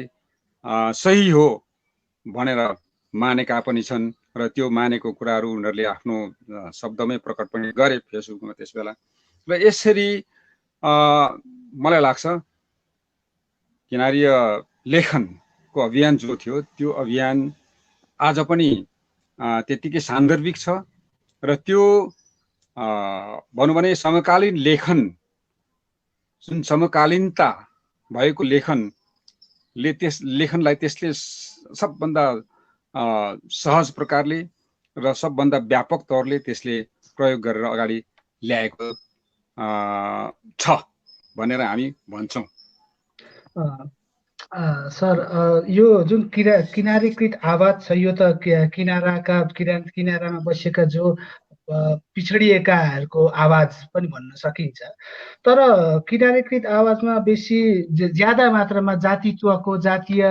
सही हो भनेर मानेका पनि छन् र त्यो मानेको कुराहरू उनीहरूले आफ्नो शब्दमै प्रकट पनि गरे फेसबुकमा त्यस बेला। र यसरी मलाई लाग्छ किनारीय लेखनको अभियान जो थियो त्यो अभियान आज पनि त्यतिकै सान्दर्भिक छ र त्यो भनौँ भने समकालीन लेखन, जुन समकालीनता भएको लेखनले त्यस लेखनलाई त्यसले सबभन्दा सहज प्रकारले र सबभन्दा व्यापक तौरले त्यसले प्रयोग गरेर अगाडि ल्याएको छ भनेर हामी भन्छौँ। सर, यो जुन किनारीकृत आवाज छ यो त किनारामा बसेका जो पिछडिएकाहरूको आवाज पनि भन्न सकिन्छ। तर किनारीकृत आवाजमा बेसी ज्यादा मात्रामा जातित्वको, जातीय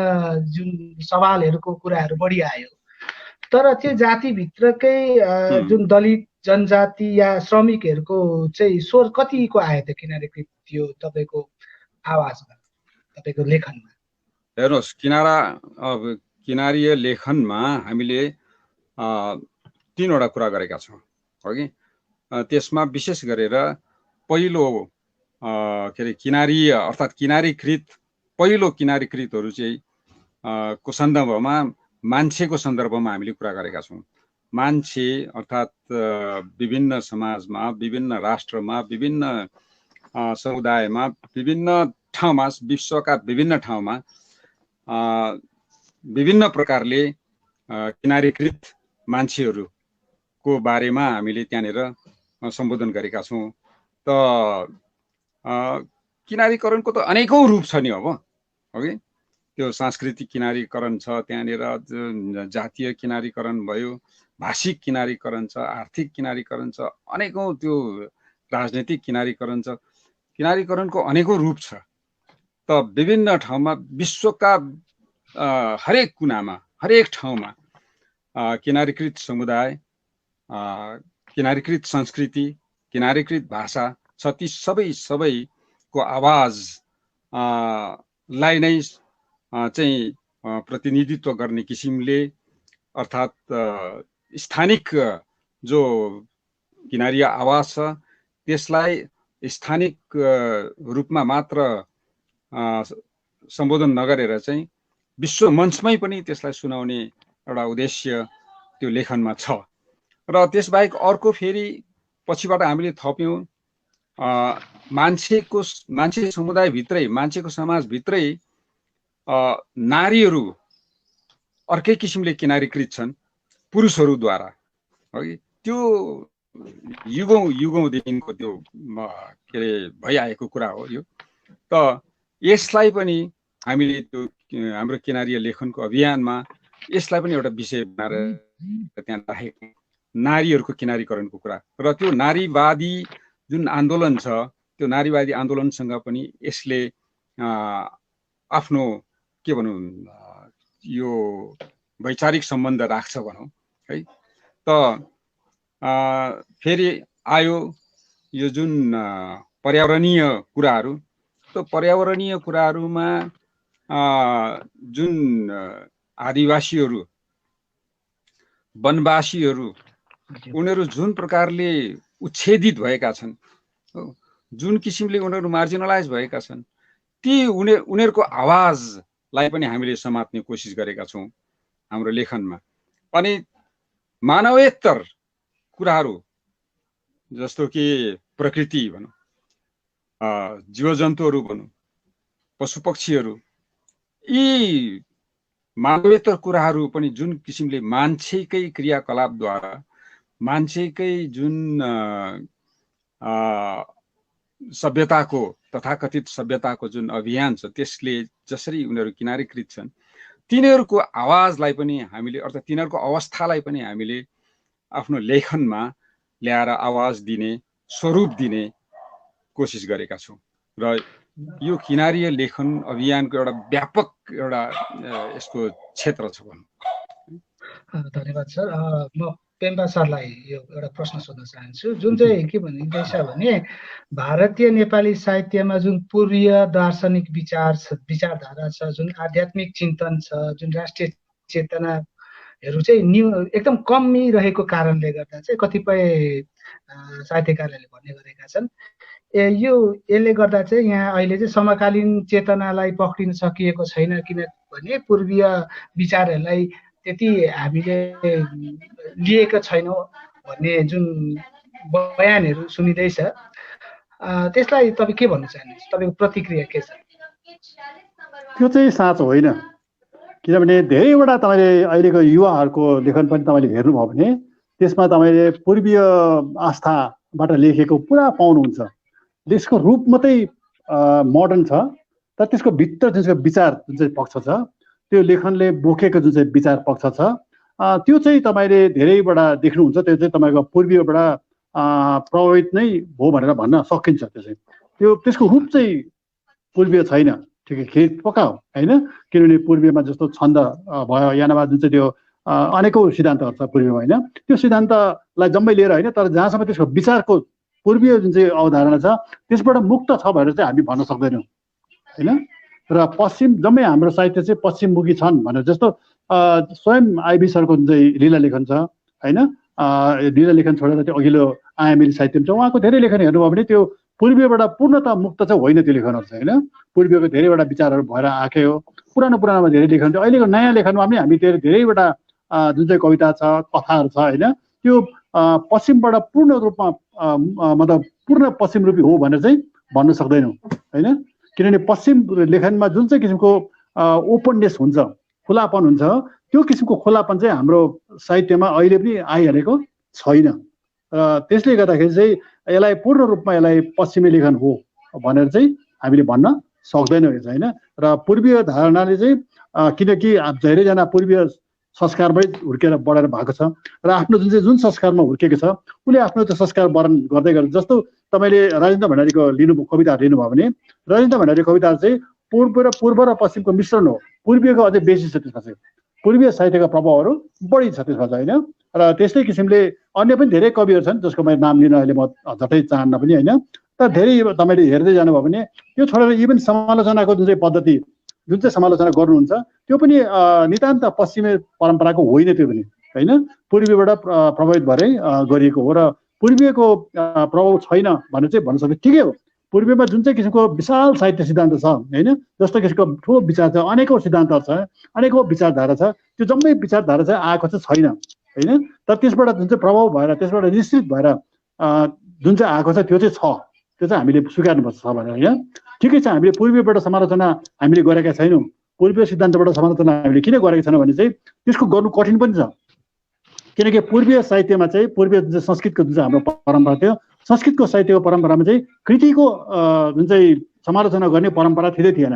जुन सवालहरूको कुराहरू बढी आयो। तर त्यो जातिभित्रकै जुन दलित जनजाति या श्रमिकहरूको चाहिँ स्वर कतिको आयो त किनारीकृत यो तपाईँको आवाजमा, तपाईँको लेखनमा? हेर्नुहोस्, किनारीय लेखनमा हामीले 3वटा कुरा गरेका छौँ अघि। त्यसमा विशेष गरेर पहिलो के अरे किनारीय अर्थात् किनारीकृत, पहिलो किनारीकृतहरू चाहिँ को सन्दर्भमा मान्छेको सन्दर्भमा हामीले कुरा गरेका छौँ। मान्छे अर्थात् विभिन्न समाजमा, विभिन्न राष्ट्रमा, विभिन्न समुदायमा, विभिन्न ठाउँमा, विश्वका विभिन्न ठाउँमा विभिन्न प्रकारले किनारीकृत मान्छेहरूको बारेमा हामीले त्यहाँनिर सम्बोधन गरेका छौँ। त किनारीकरणको त अनेकौँ रूप छ नि अब, अघि त्यो सांस्कृतिक किनारीकरण छ, त्यहाँनिर जातीय किनारीकरण भयो, भाषिक किनारीकरण छ, आर्थिक किनारीकरण छ, अनेकौँ त्यो राजनीतिक किनारीकरण छ। किनारीकरणको अनेकौँ रूप छ। त विभिन्न ठाउँमा, विश्वका हरेक कुनामा, हरेक ठाउँमा किनारीकृत समुदाय, किनारीकृत संस्कृति, किनारीकृत भाषा छ। ती सबैको आवाजलाई नै चाहिँ प्रतिनिधित्व गर्ने किसिमले, अर्थात् स्थानिक जो किनारीय आवाज छ त्यसलाई स्थानिक रूपमा मात्र सम्बोधन नगरेर चाहिँ विश्व मञ्चमै पनि त्यसलाई सुनाउने एउटा उद्देश्य त्यो लेखनमा छ। र त्यसबाहेक अर्को फेरि पछिबाट हामीले थप्यौँ, मान्छे समुदायभित्रै, मान्छेको समाजभित्रै नारीहरू अर्कै किसिमले किनारीकृत छन् पुरुषहरूद्वारा। है, त्यो युगौँदेखिको त्यो के अरे भइआएको कुरा हो यो। त यसलाई पनि हामीले त्यो हाम्रो किनारीय लेखनको अभियानमा यसलाई पनि एउटा विषय बनाएर त्यहाँ राखेको, नारीहरूको किनारीकरणको कुरा। र त्यो नारीवादी जुन आन्दोलन छ, त्यो नारीवादी आन्दोलनसँग पनि यसले आफ्नो के भनौँ यो वैचारिक सम्बन्ध राख्छ भनौँ है। त फेरि आयो यो जुन पर्यावरणीय कुराहरू। त पर्यावरणीय कुराहरूमा जुन आदिवासीहरू, वनवासीहरू, उनीहरू जुन प्रकारले उच्छेदित भएका छन्, जुन किसिमले उनीहरू मार्जिनलाइज भएका छन्, ती उनीहरूको आवाजलाई पनि हामीले समात्ने कोसिस गरेका छौँ हाम्रो लेखनमा। अनि मानवेतर कुराहरू जस्तो कि प्रकृति भनौँ, जीवजन्तुहरू भनौँ, पशु पक्षीहरू, यी मानवेतर कुराहरू पनि जुन किसिमले मान्छेकै क्रियाकलापद्वारा, मान्छेकै जुन सभ्यताको, तथाकथित सभ्यताको जुन अभियान छ त्यसले जसरी उनीहरू किनारीकृत छन्, तिनीहरूको आवाजलाई पनि हामीले, अर्थात् तिनीहरूको अवस्थालाई पनि हामीले आफ्नो लेखनमा ल्याएर आवाज दिने, स्वरूप दिने कोसिस गरेका छौँ। र यो किनारीय लेखन अभियानको एउटा व्यापक एउटा यसको क्षेत्र छ भनौँ। धन्यवाद सर। म पेम्बा सरलाई यो एउटा प्रश्न सोध्न चाहन्छु, जुन चाहिँ के भनिँदैछ भने भारतीय नेपाली साहित्यमा जुन पूर्वीय दार्शनिक विचारधारा छ, जुन आध्यात्मिक चिन्तन छ, जुन राष्ट्रिय चेतनाहरू चाहिँ एकदम कमी रहेको कारणले गर्दा चाहिँ कतिपय साहित्यकारहरूले भन्ने गरेका छन् यसले गर्दा चाहिँ यहाँ अहिले चाहिँ समकालीन चेतनालाई पक्रिन सकिएको छैन, किनभने पूर्वीय विचारहरूलाई त्यति हामीले लिएका छैनौँ भन्ने जुन बयानहरू सुनिँदैछ, त्यसलाई तपाईँ के भन्न चाहनुहुन्छ? तपाईँको प्रतिक्रिया के छ? त्यो चाहिँ साँचो होइन, किनभने धेरैवटा तपाईँले अहिलेको युवाहरूको लेखन पनि तपाईँले हेर्नुभयो भने त्यसमा तपाईँले पूर्वीय आस्थाबाट लेखेको पुरा पाउनुहुन्छ। त्यसको रूप मात्रै मोडर्न छ, तर त्यसको भित्र जुन चाहिँ विचार जुन चाहिँ पक्ष छ, त्यो लेखनले बोकेको जुन चाहिँ विचार पक्ष छ, त्यो चाहिँ तपाईँले धेरैबाट देख्नुहुन्छ। त्यो चाहिँ तपाईँको पूर्वीयबाट प्रभावित नै हो भनेर भन्न सकिन्छ। त्यो चाहिँ त्यसको रूप चाहिँ पूर्वीय छैन, ठिकै पक्का हो होइन, किनभने पूर्वीयमा जस्तो छन्द भयो यानामा जुन चाहिँ त्यो अनेकौँ सिद्धान्तहरू छ पूर्वीयमा होइन, त्यो सिद्धान्तलाई जम्मै लिएर होइन, तर जहाँसम्म त्यसको विचारको पूर्वीय जुन चाहिँ अवधारणा छ त्यसबाट मुक्त छ भनेर चाहिँ हामी भन्न सक्दैनौँ होइन। र पश्चिम जम्मै हाम्रो साहित्य चाहिँ पश्चिममुखी छन् भनेर, जस्तो स्वयं आइबी सरको जुन चाहिँ लीला लेखन छ होइन, लीला लेखन छोडेर त्यो अघिल्लो आयामेली साहित्य छ, उहाँको धेरै लेखन हेर्नुभयो भने त्यो पूर्वीयबाट पूर्णतः मुक्त चाहिँ होइन त्यो लेखनहरू चाहिँ होइन। पूर्वीयको धेरैवटा विचारहरू भएर आएकै हो, पुरानोमा धेरै लेखन थियो। अहिलेको नयाँ लेखनमा पनि हामी धेरैवटा जुन चाहिँ कविता छ, कथाहरू छ होइन, त्यो पश्चिमबाट पूर्ण रूपमा मतलब पूर्ण पश्चिम रूपी हो भनेर चाहिँ भन्न सक्दैनौँ होइन, किनभने पश्चिम लेखनमा जुन चाहिँ किसिमको ओपननेस हुन्छ, खुलापन हुन्छ, त्यो किसिमको खुलापन चाहिँ हाम्रो साहित्यमा अहिले पनि आइहालेको छैन। र त्यसले गर्दाखेरि चाहिँ यसलाई पूर्ण रूपमा यसलाई पश्चिमी लेखन हो भनेर चाहिँ हामीले भन्न सक्दैनौँ यो चाहिँ होइन। र पूर्वीय धारणाले चाहिँ किनकि धेरैजना पूर्वीय संस्कारमै हुर्केर बढेर भएको छ र आफ्नो जुन संस्कारमा हुर्केको छ उसले आफ्नो त्यो संस्कार वर्णन गर्दै गर्छ। जस्तो तपाईँले राजेन्द्र भण्डारीको कविताहरू लिनुभयो भने राजेन्द्र भण्डारी कविताहरू चाहिँ पूर्व र पश्चिमको मिश्रण हो, पूर्वीयको अझै बेसी छ, त्यसमा चाहिँ पूर्वीय साहित्यका प्रभावहरू बढी छ त्यसमा चाहिँ होइन। र त्यस्तै किसिमले अन्य पनि धेरै कविहरू छन् जसको मैले नाम लिन अहिले म झट्टै चाहन्न पनि होइन, तर धेरै तपाईँले हेर्दै जानुभयो भने त्यो छोडेर इभन समालोचनाको जुन चाहिँ पद्धति जुन चाहिँ समालोचना गर्नुहुन्छ त्यो पनि नितान्त पश्चिमी परम्पराको होइन, त्यो पनि होइन, पूर्वीयबाट प्रभावित भएरै गरिएको हो। र पूर्वीयको प्रभाव छैन भनेर चाहिँ भन्न सक्छ, ठिकै हो। पूर्वीयमा जुन चाहिँ किसिमको विशाल साहित्य सिद्धान्त छ होइन, जस्तो किसिमको ठुलो विचार छ, अनेकौँ सिद्धान्तहरू छ, अनेकौँ विचारधारा छ, त्यो जम्मै विचारधारा चाहिँ आएको चाहिँ छैन होइन। तर त्यसबाट जुन चाहिँ प्रभाव भएर त्यसबाट निश्चित भएर जुन चाहिँ आएको छ त्यो चाहिँ छ, त्यो चाहिँ हामीले स्वीकार्नुपर्छ छ भनेर होइन। ठिकै छ, हामीले पूर्वीयबाट समालोचना हामीले गरेका छैनौँ, पूर्वीय सिद्धान्तबाट समालोचना हामीले किन गरेका छैनौँ भने चाहिँ त्यसको गर्नु कठिन पनि छ, किनकि पूर्वीय साहित्यमा चाहिँ पूर्वीय जुन चाहिँ संस्कृतको जुन चाहिँ हाम्रो परम्परा थियो, संस्कृतको साहित्यको परम्परामा चाहिँ कृतिको जुन चाहिँ समालोचना गर्ने परम्परा थिँदै थिएन।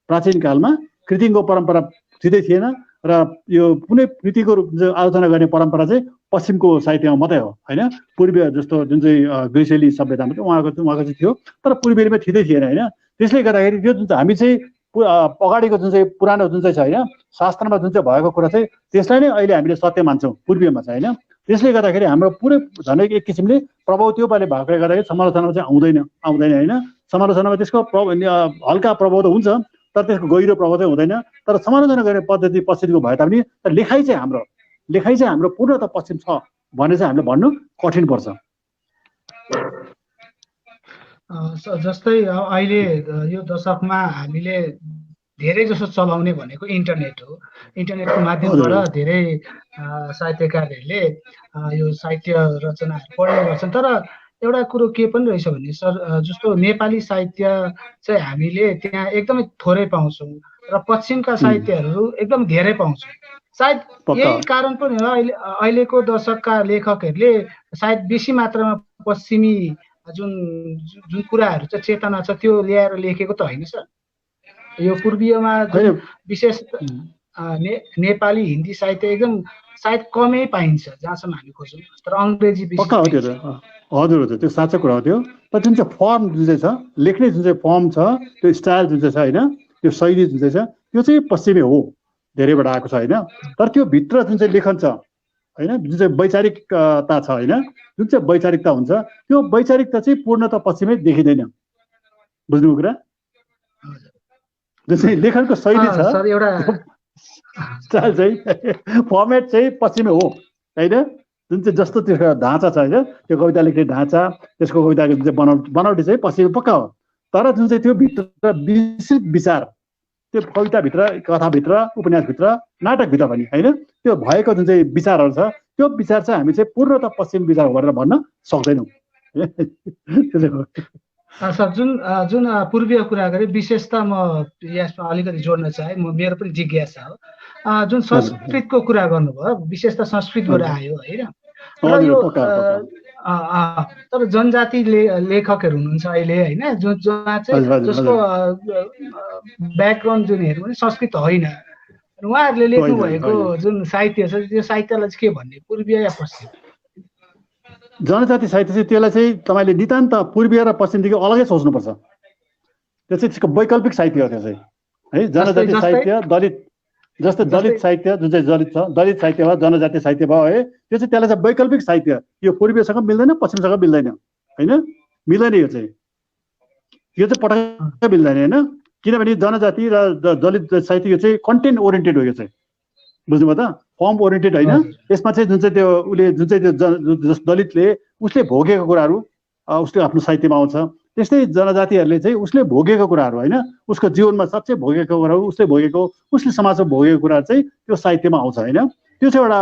प्राचीन कालमा कृतिको परम्परा थिँदै थिएन र यो कुनै कृतिको आलोचना गर्ने परम्परा चाहिँ पश्चिमको साहित्यमा मात्रै हो होइन। पूर्वीय जस्तो जुन चाहिँ ग्रिसेली सभ्यतामा चाहिँ उहाँको चाहिँ थियो, तर पूर्वीयमा थिँदै थिएन होइन। त्यसले गर्दाखेरि यो जुन चाहिँ हामी चाहिँ अगाडिको जुन चाहिँ पुरानो जुन चाहिँ छ होइन, शास्त्रमा जुन चाहिँ भएको कुरा चाहिँ त्यसलाई नै अहिले हामीले सत्य मान्छौँ पूर्वीयमा चाहिँ होइन। त्यसले गर्दाखेरि हाम्रो पुरै झनै एक किसिमले प्रभाव त्यो पालि भएकोले गर्दाखेरि समालोचनामा चाहिँ आउँदैन होइन। समालोचनामा त्यसको हल्का प्रभाव त हुन्छ तर त्यसको गहिरो प्रभाव चाहिँ हुँदैन। तर समालोचना गर्ने पद्धति पश्चिमको भए तापनि तर लेखाइ चाहिँ हाम्रो पूर्णतः पश्चिम छ भने चाहिँ हामीले भन्नु कठिन पर्छ। जस्तै अहिले यो दशकमा हामीले धेरै जसो चलाउने भनेको इन्टरनेट हो। इन्टरनेटको माध्यमबाट धेरै साहित्यकारहरूले यो साहित्य रचनाहरू पढ्ने गर्छन्। तर एउटा कुरो के पनि रहेछ भने सर, जस्तो नेपाली साहित्य चाहिँ हामीले त्यहाँ एकदमै थोरै पाउँछौँ र पश्चिमका साहित्यहरू एकदम धेरै पाउँछौँ। सायद यही कारण पनि हो अहिलेको दशकका लेखकहरूले सायद बेसी मात्रामा पश्चिमी जुन कुराहरू चाहिँ चेतना छ त्यो ल्याएर लेखेको त होइन सर। यो पूर्वीयमा विशेष नेपाली हिन्दी साहित्य एकदम सायद कमै पाइन्छ जहाँसम्म हामी खोज्छौँ, तर अङ्ग्रेजी हजुर हजुर त्यो साँचो कुरा हो त्यो। तर जुन चाहिँ फर्म जुन चाहिँ छ, लेख्ने जुन चाहिँ फर्म छ, त्यो स्टाइल जुन चाहिँ छ होइन, त्यो शैली जुन चाहिँ छ, त्यो चाहिँ पश्चिमी हो, धेरैबाट आएको छ होइन। तर त्यो भित्र जुन चाहिँ लेखन छ होइन, जुन चाहिँ वैचारिकता छ होइन, जुन चाहिँ वैचारिकता हुन्छ, त्यो वैचारिकता चाहिँ पूर्णतः पश्चिमै देखिँदैन। बुझ्नुभयो कुरा? जुन चाहिँ लेखनको शैली छ, सर एउटा स्टाइल चाहिँ फर्मेट चाहिँ पश्चिमै हो होइन। जुन चाहिँ जस्तो त्यसको ढाँचा छ होइन, त्यो कविता लेख्ने ढाँचा, त्यसको कविताको जुन चाहिँ बनावटी चाहिँ पश्चिमी पक्का हो। तर जुन चाहिँ त्यो भित्र विस्तृत विचार, त्यो कविताभित्र, कथाभित्र, उपन्यासभित्र, नाटकभित्र पनि होइन, त्यो भएको जुन चाहिँ विचारहरू छ, त्यो विचार चाहिँ हामी चाहिँ पूर्णतः पश्चिम विचार गरेर भन्न सक्दैनौँ। सर जुन पूर्वीय कुरा गरेँ, विशेषता म यसमा अलिकति जोड्न चाहे, मेरो पनि जिज्ञासा हो। जुन संस्कृतको कुरा गर्नुभयो, विशेषता संस्कृतबाट आयो होइन। तर यो तर जनजाति लेखकहरू हुनुहुन्छ अहिले होइन, जहाँ चाहिँ जसको ब्याकग्राउन्ड जुन हेर्नु भने संस्कृत होइन, उहाँहरूले लेख्नु भएको जुन साहित्य छ, त्यो साहित्यलाई चाहिँ के भन्ने, पूर्वीय या पश्चिम? जनजाति साहित्य चाहिँ त्यसलाई चाहिँ तपाईँले नितान्त पूर्वीय र पश्चिमदेखि अलगै सोच्नुपर्छ। त्यो चाहिँ त्यसको वैकल्पिक साहित्य हो त्यो चाहिँ है। जनजाति साहित्य, दलित, जस्तै दलित साहित्य जुन चाहिँ दलित छ, दलित साहित्य भयो, जनजाति साहित्य भयो है, त्यो चाहिँ त्यसलाई चाहिँ वैकल्पिक साहित्य, यो पूर्वीयसँग मिल्दैन, पश्चिमसँग मिल्दैन होइन, मिल्दैन यो चाहिँ पटक्कै मिल्दैन होइन। किनभने जनजाति र दलित साहित्य यो चाहिँ कन्टेन्ट ओरिएन्टेड हो, यो चाहिँ बुझ्नुभयो त, फर्म ओरिएन्टेड होइन। यसमा चाहिँ जुन चाहिँ त्यो उसले जुन चाहिँ त्यो दलितले उसले भोगेको कुराहरू उसले आफ्नो साहित्यमा आउँछ, त्यस्तै जनजातिहरूले चाहिँ उसले भोगेको कुराहरू होइन, उसको जीवनमा साँच्चै भोगेको कुराहरू, उसले भोगेको, उसले समाजमा भोगेको कुराहरू चाहिँ त्यो साहित्यमा आउँछ होइन। त्यो चाहिँ एउटा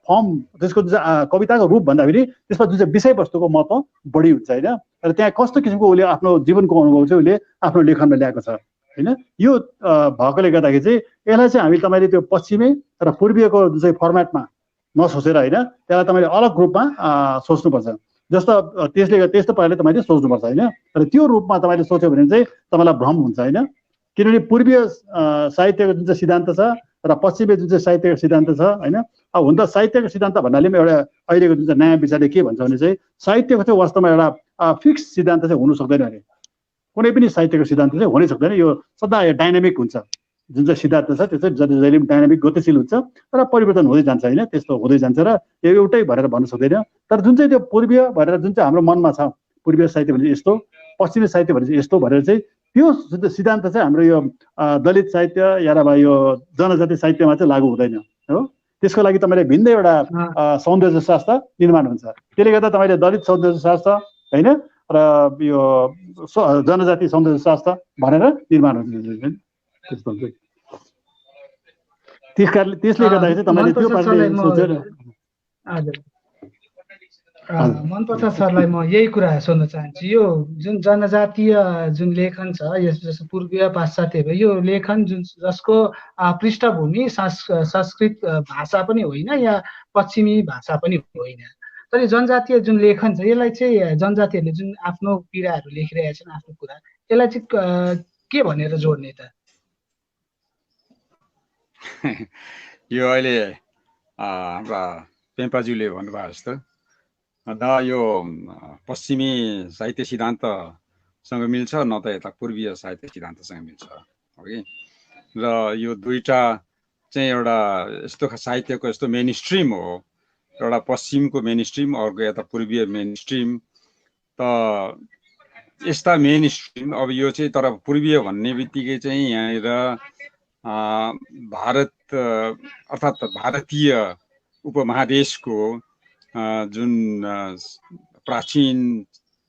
फर्म, त्यसको जुन चाहिँ कविताको रूप भन्दाखेरि त्यसमा जुन चाहिँ विषयवस्तुको महत्त्व बढी हुन्छ होइन। र त्यहाँ कस्तो किसिमको उसले आफ्नो जीवनको अनुभव चाहिँ उसले आफ्नो लेखनमा ल्याएको छ होइन। यो भएकोले गर्दाखेरि चाहिँ यसलाई चाहिँ हामी तपाईँले त्यो पश्चिमै र पूर्वीयको जुन चाहिँ फर्मेटमा नसोचेर होइन, त्यसलाई तपाईँले अलग रूपमा सोच्नुपर्छ। जस्तो त्यस्तो पाराले तपाईँले सोच्नुपर्छ होइन। र त्यो रूपमा तपाईँले सोच्यो भने चाहिँ तपाईँलाई भ्रम हुन्छ होइन। किनभने पूर्वीय साहित्यको जुन चाहिँ सिद्धान्त छ र पश्चिमी जुन चाहिँ साहित्यको सिद्धान्त छ होइन, अब हुन त साहित्यको सिद्धान्त भन्नाले पनि एउटा अहिलेको जुन चाहिँ नयाँ विचारले के भन्छ भने चाहिँ साहित्यको चाहिँ वास्तवमा एउटा फिक्स सिद्धान्त चाहिँ हुनु सक्दैन अरे। कुनै पनि साहित्यको सिद्धान्त चाहिँ हुनै सक्दैन, यो सदा डाइनामिक हुन्छ। जुन चाहिँ सिद्धान्त छ त्यो चाहिँ जहिले पनि डाइनामिक, गतिशील हुन्छ र परिवर्तन हुँदै जान्छ होइन, त्यस्तो हुँदै जान्छ र यो एउटै भएर भन्न सक्दैन। तर जुन चाहिँ त्यो पूर्वीय भएर जुन चाहिँ हाम्रो मनमा छ, पूर्वीय साहित्य भने यस्तो, पश्चिमी साहित्य भने यस्तो भनेर चाहिँ त्यो सिद्धान्त चाहिँ हाम्रो यो दलित साहित्य या यो जनजाति साहित्यमा चाहिँ लागू हुँदैन हो। त्यसको लागि तपाईँले भिन्दै एउटा सौन्दर्य शास्त्र निर्माण हुन्छ। त्यसले गर्दा तपाईँले दलित सौन्दर्य शास्त्र होइन र यो जनजाति सौन्दर्य शास्त्र भनेर निर्माण हुन्छ। त्यसले गर्दाखेरि चाहिँ तपाईँले त्यो पाराले सोचेर मनप्रसाद सरलाई म यही कुरा सोध्न चाहन्छु। यो जुन जनजातीय जुन लेखन छ, जस्तो पूर्वीय पाश्चात्य भयो, यो लेखन जुन जसको पृष्ठभूमि संस्कृत भाषा पनि होइन या पश्चिमी भाषा पनि होइन, तर जनजातीय जुन लेखन छ यसलाई चाहिँ जनजातिहरूले जुन आफ्नो पीडाहरू लेखिरहेका छन्, आफ्नो कुरा, यसलाई चाहिँ के भनेर जोड्ने त? यो अहिले हाम्रा पेम्पाज्यूले भन्नुभयो जस्तो न यो पश्चिमी साहित्य सिद्धान्तसँग मिल्छ, न त यता पूर्वीय साहित्य सिद्धान्तसँग मिल्छ हो कि। र यो दुईटा चाहिँ एउटा यस्तो साहित्यको यस्तो मेन स्ट्रिम हो, एउटा पश्चिमको मेन स्ट्रिम, अर्को यता पूर्वीय मेन स्ट्रिम। त यस्ता मेन स्ट्रिम अब यो चाहिँ तर पूर्वीय भन्ने बित्तिकै चाहिँ यहाँनिर भारत अर्थात् भारतीय उपमहादेशको जुन प्राचीन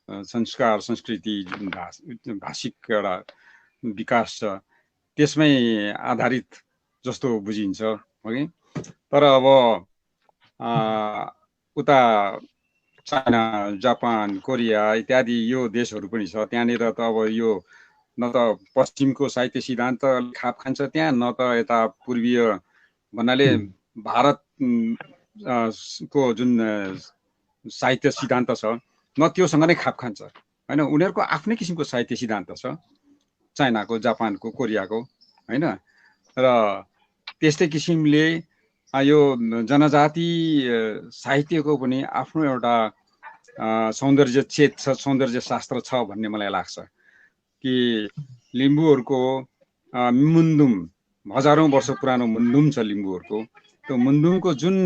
संस्कार संस्कृति जुन भाषिक एउटा विकास छ त्यसमै आधारित जस्तो बुझिन्छ हो कि। तर अब उता चाइना, जापान, कोरिया इत्यादि यो देशहरू पनि छ, त्यहाँनिर त अब यो न त पश्चिमको साहित्य सिद्धान्त खाप खान्छ त्यहाँ, न त यता पूर्वीय भन्नाले भारत को जुन साहित्य सिद्धान्त छ न त्योसँग नै खाप खान्छ होइन। उनीहरूको आफ्नै किसिमको साहित्य सिद्धान्त छ, चाइनाको, जापानको, कोरियाको होइन। र त्यस्तै किसिमले यो जनजाति साहित्यको पनि आफ्नो एउटा सौन्दर्य चेत छ, सौन्दर्य शास्त्र छ भन्ने मलाई लाग्छ कि लिम्बूहरूको मुन्दुम हजारौँ वर्ष पुरानो मुन्दुम छ लिम्बूहरूको। त्यो मुन्दुमको जुन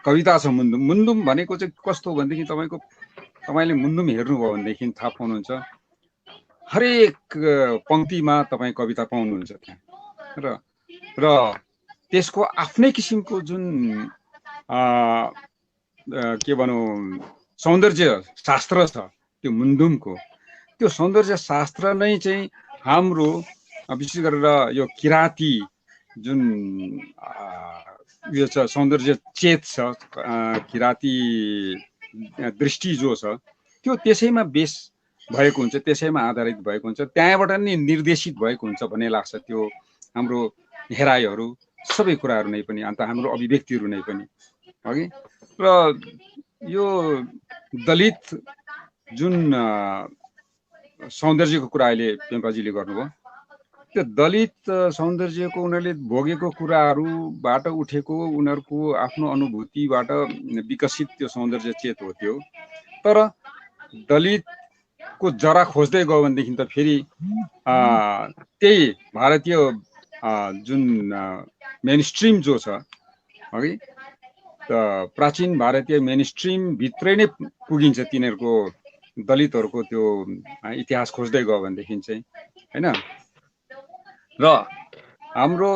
कविता छ मुन्दुम भनेको चाहिँ कस्तो भनेदेखि तपाईँले मुन्दुम हेर्नुभयो भनेदेखि थाहा पाउनुहुन्छ हरेक पङ्क्तिमा तपाईँ कविता पाउनुहुन्छ त्यहाँ र त्यसको आफ्नै किसिमको जुन के भनौँ सौन्दर्य शास्त्र छ त्यो मुन्दुमको, त्यो सौन्दर्य शास्त्र नै चाहिँ हाम्रो विशेष गरेर यो किराँती जुन यो छ सौन्दर्य चेत छ, किराँती दृष्टि जो छ त्यो त्यसैमा बेस भएको हुन्छ, त्यसैमा आधारित भएको हुन्छ, त्यहाँबाट नै निर्देशित भएको हुन्छ भन्ने लाग्छ। त्यो हाम्रो हेराइहरू सबै कुराहरू नै पनि अन्त हाम्रो अभिव्यक्तिहरू नै पनि अघि। र यो दलित जुन सौन्दर्यको कुरा अहिले पेम्पाजीले गर्नुभयो, त्यो दलित सौन्दर्यको उनीहरूले भोगेको कुराहरूबाट उठेको उनीहरूको आफ्नो अनुभूतिबाट विकसित त्यो सौन्दर्य चेत हो त्यो। तर दलितको जरा खोज्दै गयो भनेदेखि त फेरि त्यही भारतीय जुन मेन स्ट्रिम जो छ अघि, प्राचीन भारतीय मेन स्ट्रिम भित्रै नै पुगिन्छ तिनीहरूको दलितहरूको त्यो इतिहास खोज्दै गयो भनेदेखि चाहिँ होइन। र हाम्रो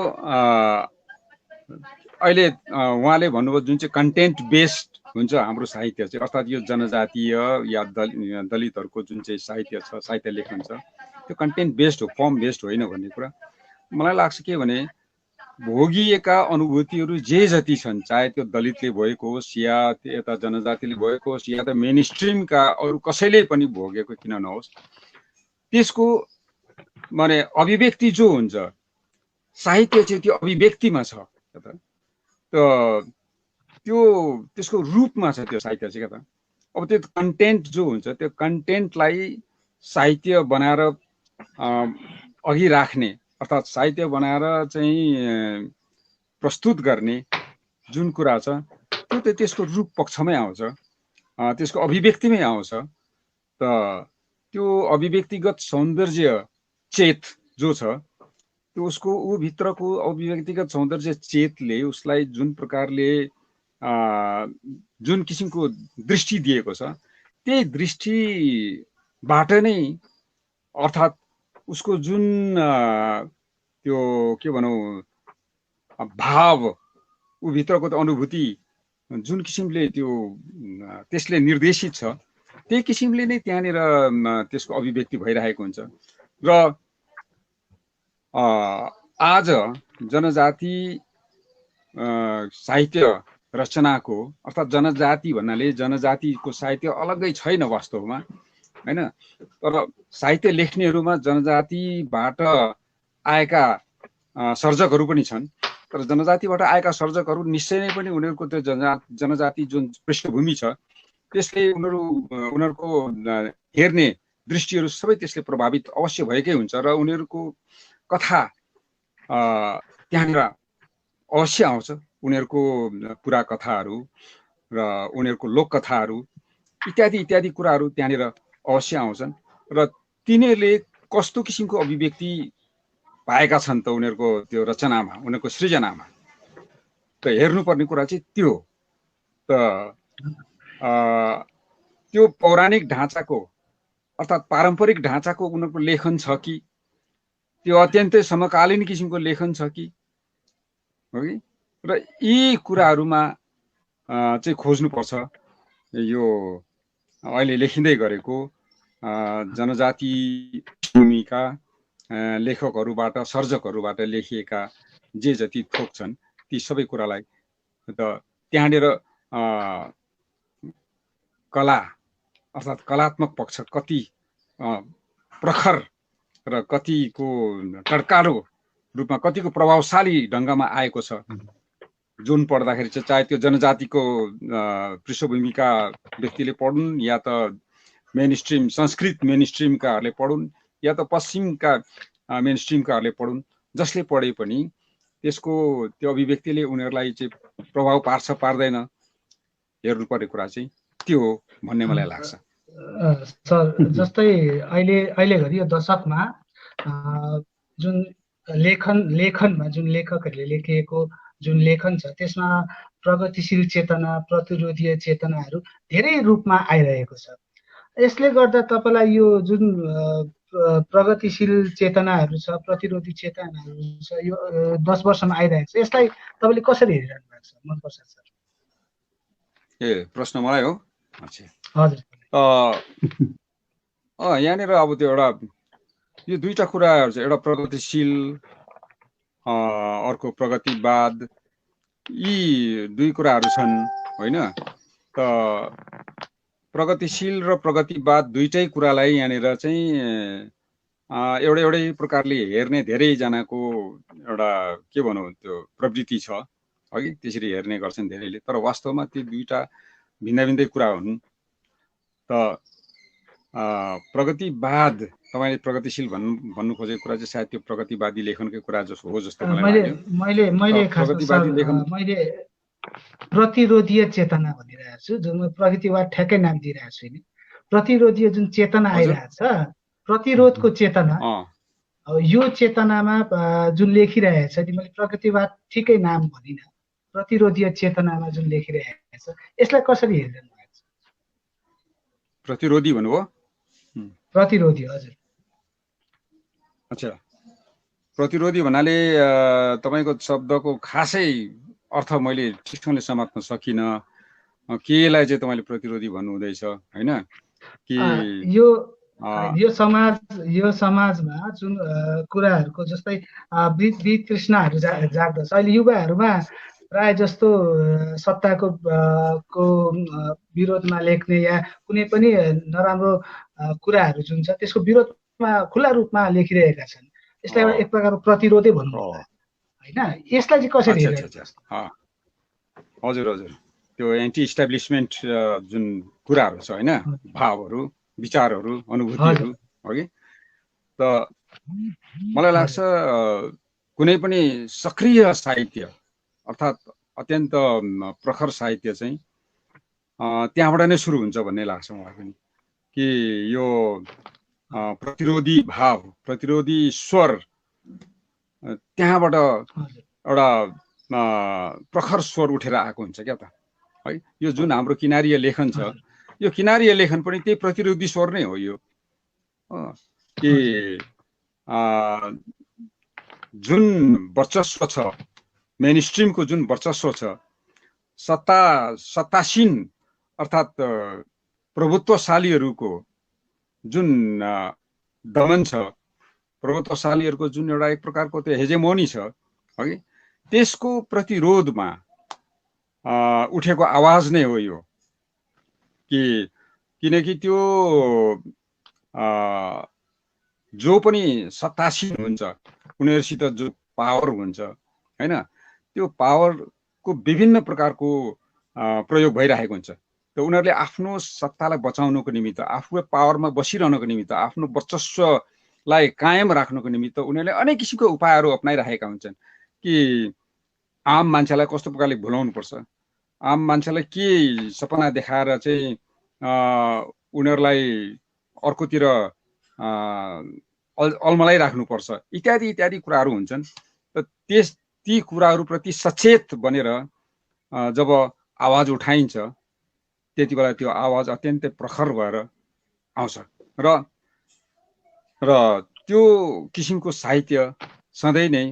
अहिले उहाँले भन्नुभयो जुन चाहिँ कन्टेन्ट बेस्ड हुन्छ हाम्रो साहित्य चाहिँ, अर्थात् यो जनजातीय या दलितहरूको जुन चाहिँ साहित्य छ, साहित्य लेखन छ, त्यो कन्टेन्ट बेस्ड हो, फर्म बेस्ड होइन भन्ने कुरा मलाई लाग्छ के भने भोगिएका अनुभूतिहरू जे जति छन्, चाहे त्यो दलितले भएको होस् या यता जनजातिले भएको होस् या त मेन स्ट्रिमका अरू कसैले पनि भोगेको किन नहोस्, त्यसको माने अभिव्यक्ति जो हुन्छ साहित्य चाहिँ त्यो अभिव्यक्तिमा छ क्या त, त्यो त्यसको रूपमा छ त्यो साहित्य चाहिँ क्या त। अब त्यो कन्टेन्ट जो हुन्छ त्यो कन्टेन्टलाई साहित्य बनाएर अघि राख्ने अर्थात् साहित्य बनाएर चाहिँ प्रस्तुत गर्ने जुन कुरा छ त्यो त त्यसको रूप पक्षमै आउँछ, त्यसको अभिव्यक्तिमै आउँछ। त त्यो अभिव्यक्तिगत सौन्दर्य चेत जो छ त्यो उसको ऊ भित्रको अभिव्यक्तिगत सौन्दर्य चेतले उसलाई जुन प्रकारले जुन किसिमको दृष्टि दिएको छ त्यही दृष्टिबाट नै अर्थात् उसको जुन त्यो के भनौँ भाव ऊ भित्रको अनुभूति जुन किसिमले त्यो त्यसले निर्देशित छ त्यही किसिमले नै त्यहाँनिर त्यसको अभिव्यक्ति भइरहेको हुन्छ। र आज जनजाति साहित्य रचनाको अर्थात् जनजाति भन्नाले जनजातिको साहित्य अलग्गै छैन वास्तवमा होइन, तर साहित्य लेख्नेहरूमा जनजातिबाट आएका सर्जकहरू पनि छन्। तर जनजातिबाट आएका सर्जकहरू निश्चय नै पनि उनीहरूको त्यो जनजाति जुन पृष्ठभूमि छ त्यसले उनीहरूको हेर्ने दृष्टिहरू सबै त्यसले प्रभावित अवश्य भएकै हुन्छ र उनीहरूको कथा त्यहाँनिर अवश्य आउँछ, उनीहरूको पुरा कथाहरू र उनीहरूको लोककथाहरू इत्यादि इत्यादि कुराहरू त्यहाँनिर अवश्य आउँछन्। र तिनीहरूले कस्तो किसिमको अभिव्यक्ति पाएका छन् त उनीहरूको त्यो रचनामा, उनीहरूको सृजनामा, त हेर्नुपर्ने कुरा चाहिँ त्यो त त्यो पौराणिक ढाँचाको अर्थात् पारम्परिक ढाँचाको उनीहरूको लेखन छ कि त्यो अत्यन्तै समकालीन किसिमको लेखन छ कि हो कि। र यी कुराहरूमा चाहिँ खोज्नुपर्छ यो अहिले लेखिँदै गरेको जनजाति भूमिका लेखकहरूबाट सर्जकहरूबाट लेखिएका जे जति थोक छन् ती सबै कुरालाई त त्यहाँनिर कला अर्थात् कलात्मक पक्ष कति प्रखर र कतिको टड्कारो रूपमा कतिको प्रभावशाली ढङ्गमा आएको छ जुन पढ्दाखेरि चाहिँ चाहे त्यो जनजातिको पृष्ठभूमिका व्यक्तिले पढुन् या त मेन स्ट्रिम संस्कृत मेन स्ट्रिमकाहरूले पढुन् या त पश्चिमका मेन स्ट्रिमकाहरूले पढुन्, जसले पढे पनि त्यसको त्यो अभिव्यक्तिले उनीहरूलाई चाहिँ प्रभाव पार्छ पार्दैन हेर्नुपर्ने कुरा चाहिँ त्यो हो भन्ने मलाई लाग्छ। सर जस्तै अहिले घरि यो दशकमा जुन लेखनमा जुन लेखकहरूले लेखिएको जुन लेखन छ त्यसमा प्रगतिशील चेतना, प्रतिरोधीय चेतनाहरू धेरै रूपमा आइरहेको छ। यसले गर्दा तपाईँलाई यो जुन प्रगतिशील चेतनाहरू छ, प्रतिरोधी चेतनाहरू छ, यो 10 वर्षमा आइरहेको छ, यसलाई तपाईँले कसरी हेरिरहनु भएको छ मनप्रसाद सर? प्रश्न मलाई हो? हजुर। यहाँनिर अब त्यो एउटा यो दुईटा कुराहरू छ, एउटा प्रगतिशील अर्को प्रगतिवाद, यी दुई कुराहरू छन् होइन? त प्रगतिशील र प्रगतिवाद दुईटै कुरालाई यहाँनिर चाहिँ एउटै प्रकारले हेर्ने धेरैजनाको एउटा के भनौँ त्यो प्रवृत्ति छ अघि, त्यसरी हेर्ने गर्छन् धेरैले। तर वास्तवमा ती दुईटा भिन्न भिन्दै कुरा हुन्। त प्रगतिवाद, तपाईँले प्रगतिशील भन्नु खोजेको कुरा चाहिँ सायद त्यो प्रगतिवादी लेखनकै कुरा जस्तो हो जस्तो मैले मैले प्रतिरोधीय चेतना भनिरहेको छु, जुन प्रगतिवाद ठ्याक्कै नाम दिइरहेको छु नि। प्रतिरोधीय जुन चेतना आइरहेको छ, प्रतिरोधको चेतना, यो चेतनामा जुन लेखिरहेको छ नि, मैले प्रगतिवाद ठिकै नाम भनिनँ, प्रतिरोधीय चेतनामा जुन लेखिरहेको छ यसलाई कसरी हेर्नु भएको छ? प्रतिरोधी भन्नुभयो? प्रतिरोधी, हजुर। अच्छा, प्रतिरोधी भन्नाले तपाईँको शब्दको खासै अर्थ मैले ठिकसँगले समात्न सकिनँ। केलाई चाहिँ तपाईँले प्रतिरोधी भन्नुहुँदैछ होइन? कि यो समाजमा जुन कुराहरूको जस्तै वितृष्णाहरू जाग्दछ अहिले युवाहरूमा, प्राय जस्तो सत्ताको विरोधमा लेख्ने या कुनै पनि नराम्रो कुराहरू जुन छ त्यसको विरोधमा खुला रूपमा लेखिरहेका छन्। यसलाई एउटा एक प्रकारको प्रतिरोधै भनौँ होइन? यसलाई चाहिँ कसरी हेर्नुहुन्छ? हजुर हजुर, त्यो एन्टी इस्टाब्लिसमेन्ट जुन कुराहरू छ होइन, भावहरू, विचारहरू, अनुभूतिहरू अघि, त मलाई लाग्छ कुनै पनि सक्रिय साहित्य अर्थात् अत्यन्त प्रखर साहित्य चाहिँ त्यहाँबाट नै सुरु हुन्छ भन्ने लाग्छ मलाई पनि। कि यो प्रतिरोधी भाव, प्रतिरोधी स्वर त्यहाँबाट एउटा प्रखर स्वर उठेर आएको हुन्छ क्या त है। यो जुन हाम्रो किनारीय लेखन छ, यो किनारीय लेखन पनि त्यही प्रतिरोधी स्वर नै हो। यो कि जुन वर्चस्व छ, मेन स्ट्रिमको जुन वर्चस्व छ, सत्तासीन अर्थात् प्रभुत्वशालीहरूको जुन दमन छ, प्रभुत्वशालीहरूको जुन एउटा एक प्रकारको त्यो हेजेमोनी छ है, त्यसको प्रतिरोधमा उठेको आवाज नै हो यो। किनकि त्यो जो पनि सत्तासीन हुन्छ, उनीहरूसित जो पावर हुन्छ होइन, त्यो पावरको विभिन्न प्रकारको प्रयोग भइरहेको हुन्छ। त उनीहरूले आफ्नो सत्तालाई बचाउनको निमित्त, आफू पावरमा बसिरहनको निमित्त, आफ्नो वर्चस्वलाई कायम राख्नको निमित्त उनीहरूले अनेक किसिमको उपायहरू अपनाइरहेका हुन्छन्। कि आम मान्छेलाई कस्तो प्रकारले भुलाउनुपर्छ, आम मान्छेलाई के सपना देखाएर चाहिँ उनीहरूलाई अर्कोतिर अलमलाई राख्नुपर्छ, इत्यादि इत्यादि कुराहरू हुन्छन्। त ती कुराहरूप्रति सचेत बनेर जब आवाज उठाइन्छ त्यति बेला त्यो आवाज अत्यन्तै प्रखर भएर आउँछ। र त्यो किसिमको साहित्य सधैँ नै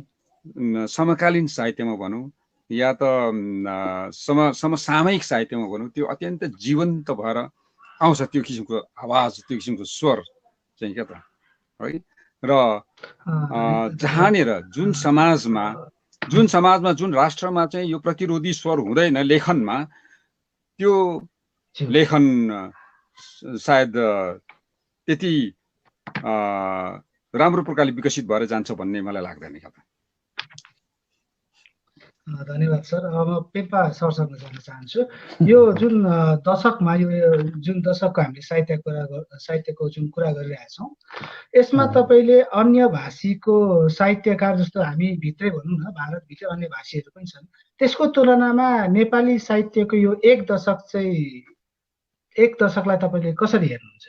समकालीन साहित्यमा भनौँ या त समसामयिक साहित्यमा भनौँ, त्यो अत्यन्त जीवन्त भएर आउँछ त्यो किसिमको आवाज, त्यो किसिमको स्वर चाहिँ क्या त है। र जहाँनिर जुन समाजमा, जुन राष्ट्रमा चाहिँ यो प्रतिरोधी स्वर हुँदैन लेखनमा, त्यो लेखन सायद त्यति राम्रो प्रकारले विकसित भएर जान्छ भन्ने मलाई लाग्दैन क्या त। धन्यवाद सर। अब पेम्पा सरसँग जान चाहन्छु। यो जुन दशकमा यो जुन दशकको हामीले साहित्यको जुन कुरा गरिरहेछौँ, यसमा तपाईँले अन्य भाषीको साहित्यकार जस्तो हामी भित्रै भनौँ न, भारतभित्र अन्य भाषीहरू पनि छन्, त्यसको तुलनामा नेपाली साहित्यको यो एक दशकलाई तपाईँले कसरी हेर्नुहुन्छ?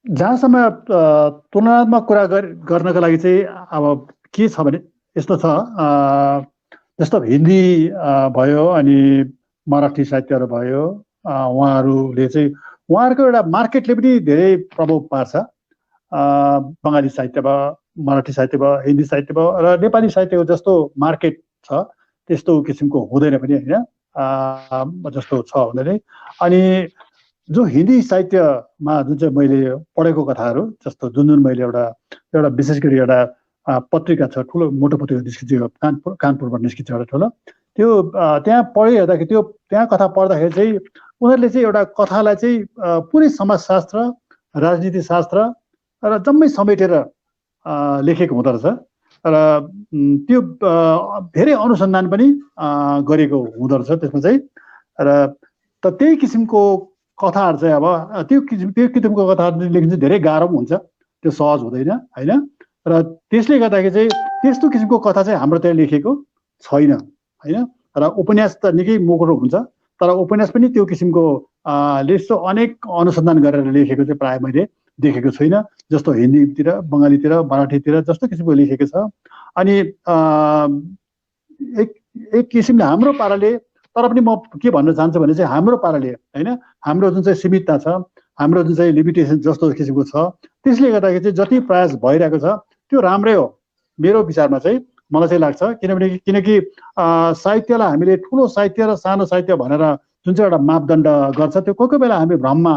जहाँसम्म तुलनात्मक कुरा गर्नको लागि चाहिँ अब के छ भने यस्तो छ, जस्तो हिन्दी भयो अनि मराठी साहित्यहरू भयो, उहाँहरूले चाहिँ उहाँहरूको एउटा मार्केटले पनि धेरै प्रभाव पार्छ। बङ्गाली साहित्य भयो, मराठी साहित्य भयो, हिन्दी साहित्य भयो र नेपाली साहित्यको जस्तो मार्केट छ त्यस्तो किसिमको हुँदैन पनि होइन, जस्तो छ हुँदैन। अनि जो हिन्दी साहित्यमा जुन चाहिँ मैले पढेको कथाहरू, जस्तो जुन मैले एउटा विशेष गरी एउटा पत्रिका छ, ठुलो मोटो पत्रिका निस्किन्छ, कानपुरबाट निस्किन्छ एउटा ठुलो, त्यो त्यहाँ पढिहेर्दाखेरि त्यहाँ कथा पढ्दाखेरि चाहिँ उनीहरूले चाहिँ एउटा कथालाई चाहिँ पुरै समाजशास्त्र, राजनीतिशास्त्र र जम्मै समेटेर लेखेको हुँदो रहेछ र त्यो धेरै अनुसन्धान पनि गरेको हुँदो रहेछ त्यसमा चाहिँ। र त्यही किसिमको कथाहरू चाहिँ अब त्यो किसिमको कथाहरू लेख्नु चाहिँ धेरै गाह्रो पनि हुन्छ, त्यो सहज हुँदैन होइन। र त्यसले गर्दाखेरि चाहिँ त्यस्तो किसिमको कथा चाहिँ हाम्रोतिर लेखेको छैन होइन। र उपन्यास त निकै मोटो हुन्छ, तर उपन्यास पनि त्यो किसिमको यस्तो अनेक अनुसन्धान गरेर लेखेको चाहिँ प्रायः मैले देखेको छुइनँ, जस्तो हिन्दीतिर, बङ्गालीतिर, मराठीतिर जस्तो किसिमको लेखेको छ। अनि एक किसिमले हाम्रो पाराले, तर पनि म के भन्न चाहन्छु भने चाहिँ हाम्रो पाराले होइन, हाम्रो जुन चाहिँ सीमितता छ, हाम्रो जुन चाहिँ लिमिटेसन जस्तो किसिमको छ, त्यसले गर्दाखेरि चाहिँ जति प्रयास भइरहेको छ त्यो राम्रै हो मेरो विचारमा चाहिँ, मलाई चाहिँ लाग्छ। किनकि साहित्यलाई हामीले ठुलो साहित्य र सानो साहित्य भनेर जुन चाहिँ एउटा मापदण्ड गर्छ, त्यो कोही बेला हामी भ्रममा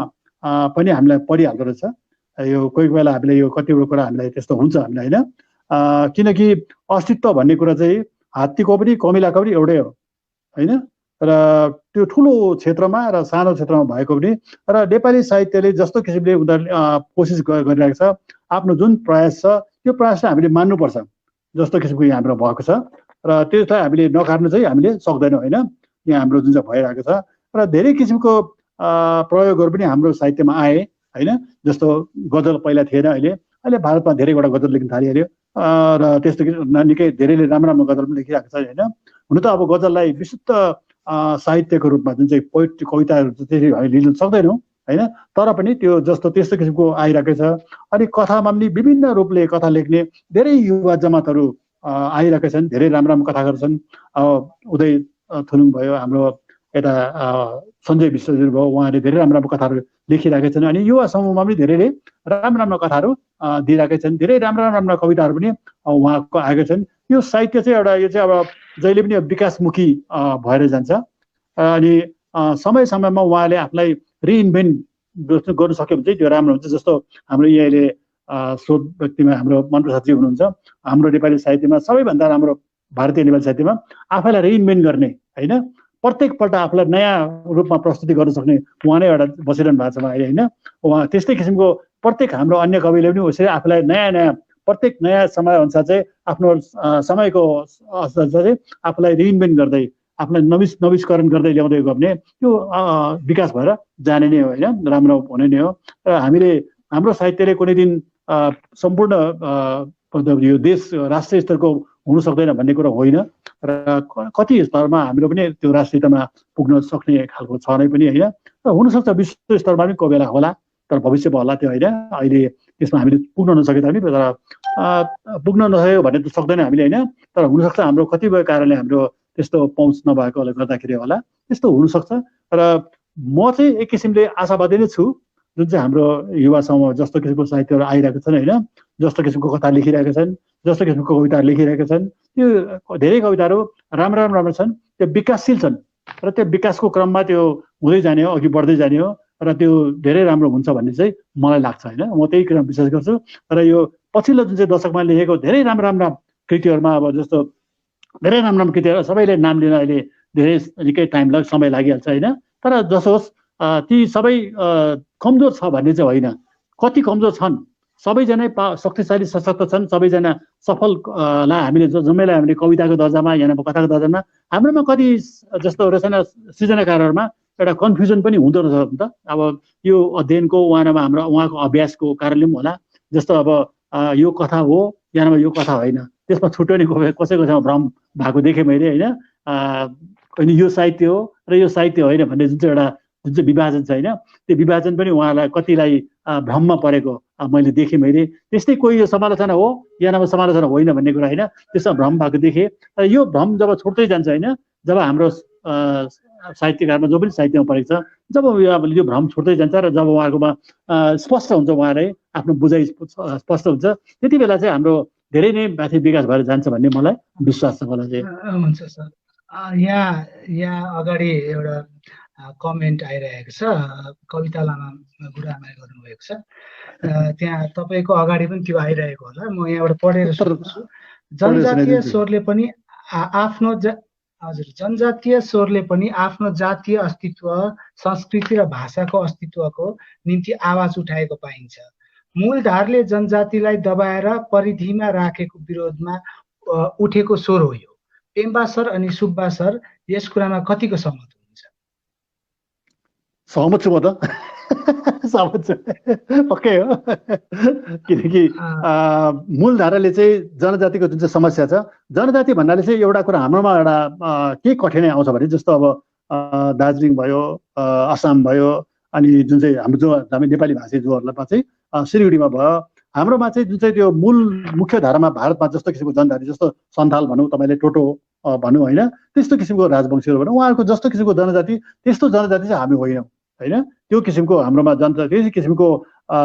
पनि हामीलाई परिहाल्दो रहेछ। यो कोही बेला हामीले यो कतिवटा कुरा हामीलाई त्यस्तो हुन्छ हामीलाई होइन, किनकि अस्तित्व भन्ने कुरा चाहिँ हात्तीको पनि कमिलाको पनि एउटै हो होइन। र त्यो ठुलो क्षेत्रमा र सानो क्षेत्रमा भएको पनि, र नेपाली साहित्यले जस्तो किसिमले उनीहरूले कोसिस गरिरहेको छ, आफ्नो जुन प्रयास छ त्यो प्रयासलाई हामीले मान्नुपर्छ जस्तो किसिमको यहाँ हाम्रो भएको छ। र त्यसलाई हामीले नकार्नु चाहिँ हामीले सक्दैनौँ होइन, यहाँ हाम्रो जुन चाहिँ भइरहेको छ। र धेरै किसिमको प्रयोगहरू पनि हाम्रो साहित्यमा आए होइन, जस्तो गजल पहिला थिएन, अहिले भारतमा धेरैवटा गजल लेख्न थालिहाल्यो र त्यस्तो निकै धेरैले राम्रो राम्रो गजल पनि लेखिरहेको छ होइन। हुन त अब गजललाई विशुद्ध साहित्यको रूपमा जुन चाहिँ पोइट्री कविताहरू त्यसरी हामी लिन सक्दैनौँ होइन, तर पनि त्यो त्यस्तो किसिमको आइरहेको छ। अनि कथामा पनि विभिन्न रूपले कथा लेख्ने धेरै युवा जमातहरू आइरहेका छन्, धेरै राम्रो राम्रो कथाहरू छन्। उदय थुलुङ भयो, हाम्रो यता सञ्जय विश्वजी भयो, उहाँले धेरै राम्रो राम्रो कथाहरू लेखिरहेका छन्। अनि युवा समूहमा पनि धेरैले राम्रो राम्रो कथाहरू दिइरहेका छन्, धेरै राम्रो राम्रो कविताहरू पनि उहाँको आएका छन्। यो साहित्य चाहिँ यो चाहिँ अब जहिले पनि विकासमुखी भएर जान्छ। अनि समय समयमा उहाँले आफूलाई रिइन्भेन्ट गर्नु सक्यो भने चाहिँ त्यो राम्रो हुन्छ। जस्तो हाम्रो यहाँले शोध व्यक्तिमा हाम्रो मनप्रसादजी हुनुहुन्छ, हाम्रो नेपाली साहित्यमा सबैभन्दा राम्रो भारतीय नेपाली साहित्यमा आफैलाई रिइन्भेन्ट गर्ने होइन, प्रत्येकपल्ट आफूलाई नयाँ रूपमा प्रस्तुति गर्न सक्ने उहाँ नै एउटा बसिरहनु भएको छ अहिले होइन। उहाँ त्यस्तै किसिमको प्रत्येक हाम्रो अन्य कविले पनि उसरी आफूलाई नयाँ प्रत्येक नयाँ समय अनुसार चाहिँ आफ्नो समयको चाहिँ आफूलाई रिइन्भेन्ट गर्दै, आफूलाई नवीकरण गर्दै ल्याउँदै गयो भने त्यो विकास भएर जाने नै हो होइन, राम्रो हुने नै हो। र हामीले हाम्रो साहित्यले कुनै दिन सम्पूर्ण यो देश राष्ट्रिय स्तरको हुन सक्दैन भन्ने कुरा होइन, र कति स्तरमा हाम्रो पनि त्यो राष्ट्रियतामा पुग्न सक्ने खालको छ नै पनि होइन। र हुनसक्छ विश्व स्तरमा पनि कोही बेला होला, तर भविष्यमा होला त्यो होइन। अहिले त्यसमा हामीले पुग्न नसके तापनि, तर पुग्न नसक्यो भने त सक्दैन हामीले होइन, तर हुनसक्छ हाम्रो कतिपय कारणले हाम्रो त्यस्तो पहुँच नभएकोले गर्दाखेरि होला, त्यस्तो हुनसक्छ। र म चाहिँ एक किसिमले आशावादी नै छु, जुन चाहिँ हाम्रो युवा समूह जस्तो किसिमको साहित्यहरू आइरहेका छन् होइन, जस्तो किसिमको कथा लेखिरहेका छन्, जस्तो किसिमको कविताहरू लेखिरहेका छन्, त्यो धेरै कविताहरू राम्रो छन्, त्यो विकासशील छन् र त्यो विकासको क्रममा त्यो हुँदै जाने हो, अघि बढ्दै जाने हो, र त्यो धेरै राम्रो हुन्छ भन्ने चाहिँ मलाई लाग्छ होइन। म त्यही कुरा विश्वास गर्छु। र यो पछिल्लो जुन चाहिँ दशकमा लेखेको धेरै राम्रा कृतिहरूमा अब जस्तो धेरै राम्रो कृतिहरू सबैले नाम लिन अहिले धेरै निकै समय लागिहाल्छ होइन, तर जसो होस् ती सबै कमजोर छ भन्ने चाहिँ होइन, कति कमजोर छन् सबैजना शक्तिशाली सशक्त छन्, सबैजना सफल लाई हामीले जम्मैलाई हामीले कविताको दर्जामा या कथाको दर्जामा हाम्रोमा कति जस्तो रचना सृजनाकारहरूमा एउटा कन्फ्युजन पनि हुँदो रहेछ नि त। अब यो अध्ययनको उहाँको अभ्यासको कारणले पनि होला। जस्तो अब यो कथा हो या यो कथा होइन, त्यसमा छुट्याउने कसै कसैमा भ्रम भएको देखेँ मैले होइन। अनि यो साहित्य हो र यो साहित्य होइन भन्ने जुन चाहिँ विभाजन छ होइन, त्यो विभाजन पनि उहाँलाई कतिलाई भ्रममा परेको मैले देखेँ मैले। त्यस्तै कोही यो समालोचना हो या समालोचना होइन भन्ने कुरा होइन, त्यसमा भ्रम भएको देखेँ। र यो भ्रम जब छुट्दै जान्छ होइन, जब हाम्रो साहित्यकारमा जो पनि साहित्यमा परेको छ, जब यो भ्रम छुट्दै जान्छ र जब उहाँकोमा स्पष्ट हुन्छ, उहाँलाई आफ्नो बुझाइ स्पष्ट हुन्छ, त्यति बेला चाहिँ हाम्रो धेरै नै माथि विकास भएर जान्छ भन्ने मलाई विश्वास छ। मलाई चाहिँ हुन्छ सर। यहाँ अगाडि एउटा कमेन्ट आइरहेको छ, कविता लामा गुरुआमाले गर्नुभएको छ। त्यहाँ तपाईँको अगाडि पनि त्यो आइरहेको होला, म यहाँबाट पढेर सुनाउँछु। जनजातीय स्वरले पनि जनजातीय स्वरले पनि आफ्नो जातीय अस्तित्व, संस्कृति र भाषाको अस्तित्वको निम्ति आवाज उठाएको पाइन्छ। मूलधारले जनजातिलाई दबाएर परिधिमा राखेको विरोधमा उठेको स्वर हो यो। पेम्बा सर अनि सुब्बा सर यस कुरामा कतिको सहमत हुनुहुन्छ? सहमत छु म त, सहमत छु, पक्कै हो। किनकि मूलधाराले चाहिँ जनजातिको जुन चाहिँ समस्या छ, जनजाति भन्नाले चाहिँ एउटा कुरा हाम्रोमा एउटा के कठिनाइ आउँछ भने, जस्तो अब दार्जिलिङ भयो, असम भयो, अनि जुन चाहिँ हामी नेपाली भाषी जोहरूलाई चाहिँ सिलगढीमा भयो, हाम्रोमा चाहिँ जुन चाहिँ त्यो मुख्य धारामा भारतमा जस्तो किसिमको जनजाति, जस्तो सन्थाल भनौँ, तपाईँले टोटो भनौँ होइन, त्यस्तो किसिमको राजवंशीहरू भनौँ, उहाँहरूको जस्तो किसिमको जनजाति त्यस्तो जनजाति चाहिँ हामी होइनौँ होइन। त्यो किसिमको हाम्रोमा जनजाति त्यही किसिमको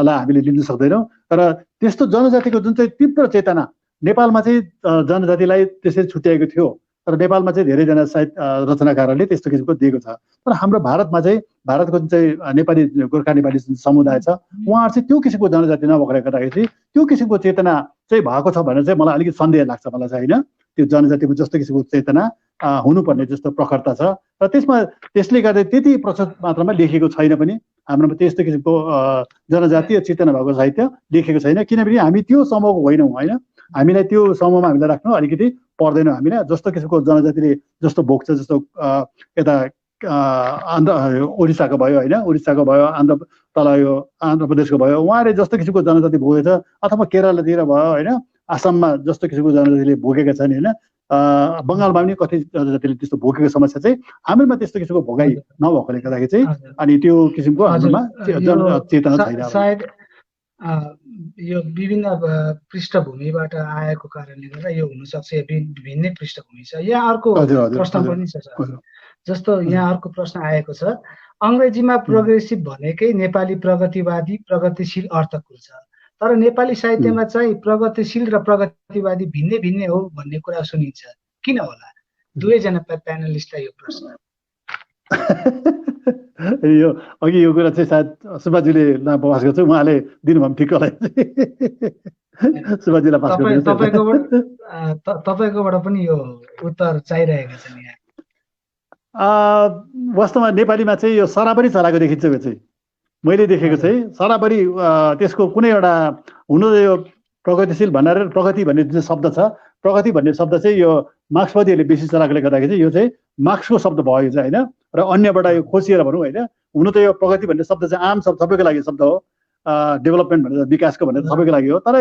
लाई हामीले लिन सक्दैनौँ। तर त्यस्तो जनजातिको जुन चाहिँ तीव्र चेतना नेपालमा चाहिँ जनजातिलाई त्यसरी छुट्याएको थियो, तर नेपालमा चाहिँ धेरैजना साहित्य रचनाकारहरूले त्यस्तो किसिमको दिएको छ। तर हाम्रो भारतमा चाहिँ भारतको जुन चाहिँ नेपाली गोर्खा नेपाली जुन समुदाय छ, उहाँहरू चाहिँ त्यो किसिमको जनजाति नभएकोले गर्दाखेरि चाहिँ त्यो किसिमको चेतना चाहिँ भएको छ भनेर चाहिँ मलाई अलिकति सन्देह लाग्छ मलाई चाहिँ होइन। त्यो जनजातिको जस्तो किसिमको चेतना हुनुपर्ने जस्तो प्रखरता छ, र त्यसले गर्दा त्यति प्रशस्त मात्रामा लेखिएको छैन पनि हाम्रोमा त्यस्तो किसिमको जनजातीय चेतना भएको साहित्य लेखेको छैन। किनभने हामी त्यो समूहको होइनौँ होइन, हामीलाई त्यो समूहमा हामीलाई राख्नु अलिकति पर्दैन। हामीलाई जस्तो किसिमको जनजातिले जस्तो भोग्छ, जस्तो यता ओडिसाको भयो होइन, उडिस्साको भयो, तल यो आन्ध्र प्रदेशको भयो, उहाँले जस्तो किसिमको जनजाति भोगेछ, अथवा केरलातिर भयो होइन, आसाममा जस्तो किसिमको जनजातिले भोगेका छन् होइन, बङ्गालमा पनि कति जनजातिले त्यस्तो भोगेको समस्या चाहिँ हाम्रोमा त्यस्तो किसिमको भोगाइ नभएकोले गर्दाखेरि चाहिँ अनि त्यो किसिमको हाम्रोमा चेतना छैन। सायद यो विभिन्न पृष्ठभूमिबाट आएको कारणले गर्दा यो हुनसक्छ, भिन्नै पृष्ठभूमि छ। यहाँ अर्को प्रश्न पनि छ सर, जस्तो यहाँ अर्को प्रश्न आएको छ, अङ्ग्रेजीमा प्रोग्रेसिभ भनेकै नेपाली प्रगतिवादी प्रगतिशील अर्थ खुल्छ, तर नेपाली साहित्यमा चाहिँ प्रगतिशील र प्रगतिवादी भिन्नै भिन्नै हो भन्ने कुरा सुनिन्छ, किन होला? दुवैजना प्यानलिस्टलाई यो प्रश्न। यो अघि यो कुरा चाहिँ सायद सुब्बाजीले पास गर्छु, उहाँले दिनुभयो भने ठिक होला। सुब्बाजीलाई पास गर्छु। तपाईँकोबाट पनि यो उत्तर चाहिरहेको छ नि। वास्तवमा नेपालीमा चाहिँ यो सराबरी चलाएको देखिन्छ। यो चाहिँ मैले देखेको चाहिँ सराबरी त्यसको कुनै एउटा हुनु यो प्रगतिशील भनेर प्रगति भन्ने जुन शब्द छ, प्रगति भन्ने शब्द चाहिँ यो मार्क्सवादीहरूले बेसी चलाएकोले गर्दाखेरि चाहिँ यो चाहिँ मार्क्सको शब्द भयो यो चाहिँ होइन, र अन्यबाट यो खोसिएर भनौँ होइन। हुनु त यो प्रगति भन्ने शब्द चाहिँ आम शब्द सबैको लागि शब्द हो, डेभलपमेन्ट भनेर विकासको भनेर सबैको लागि हो, तर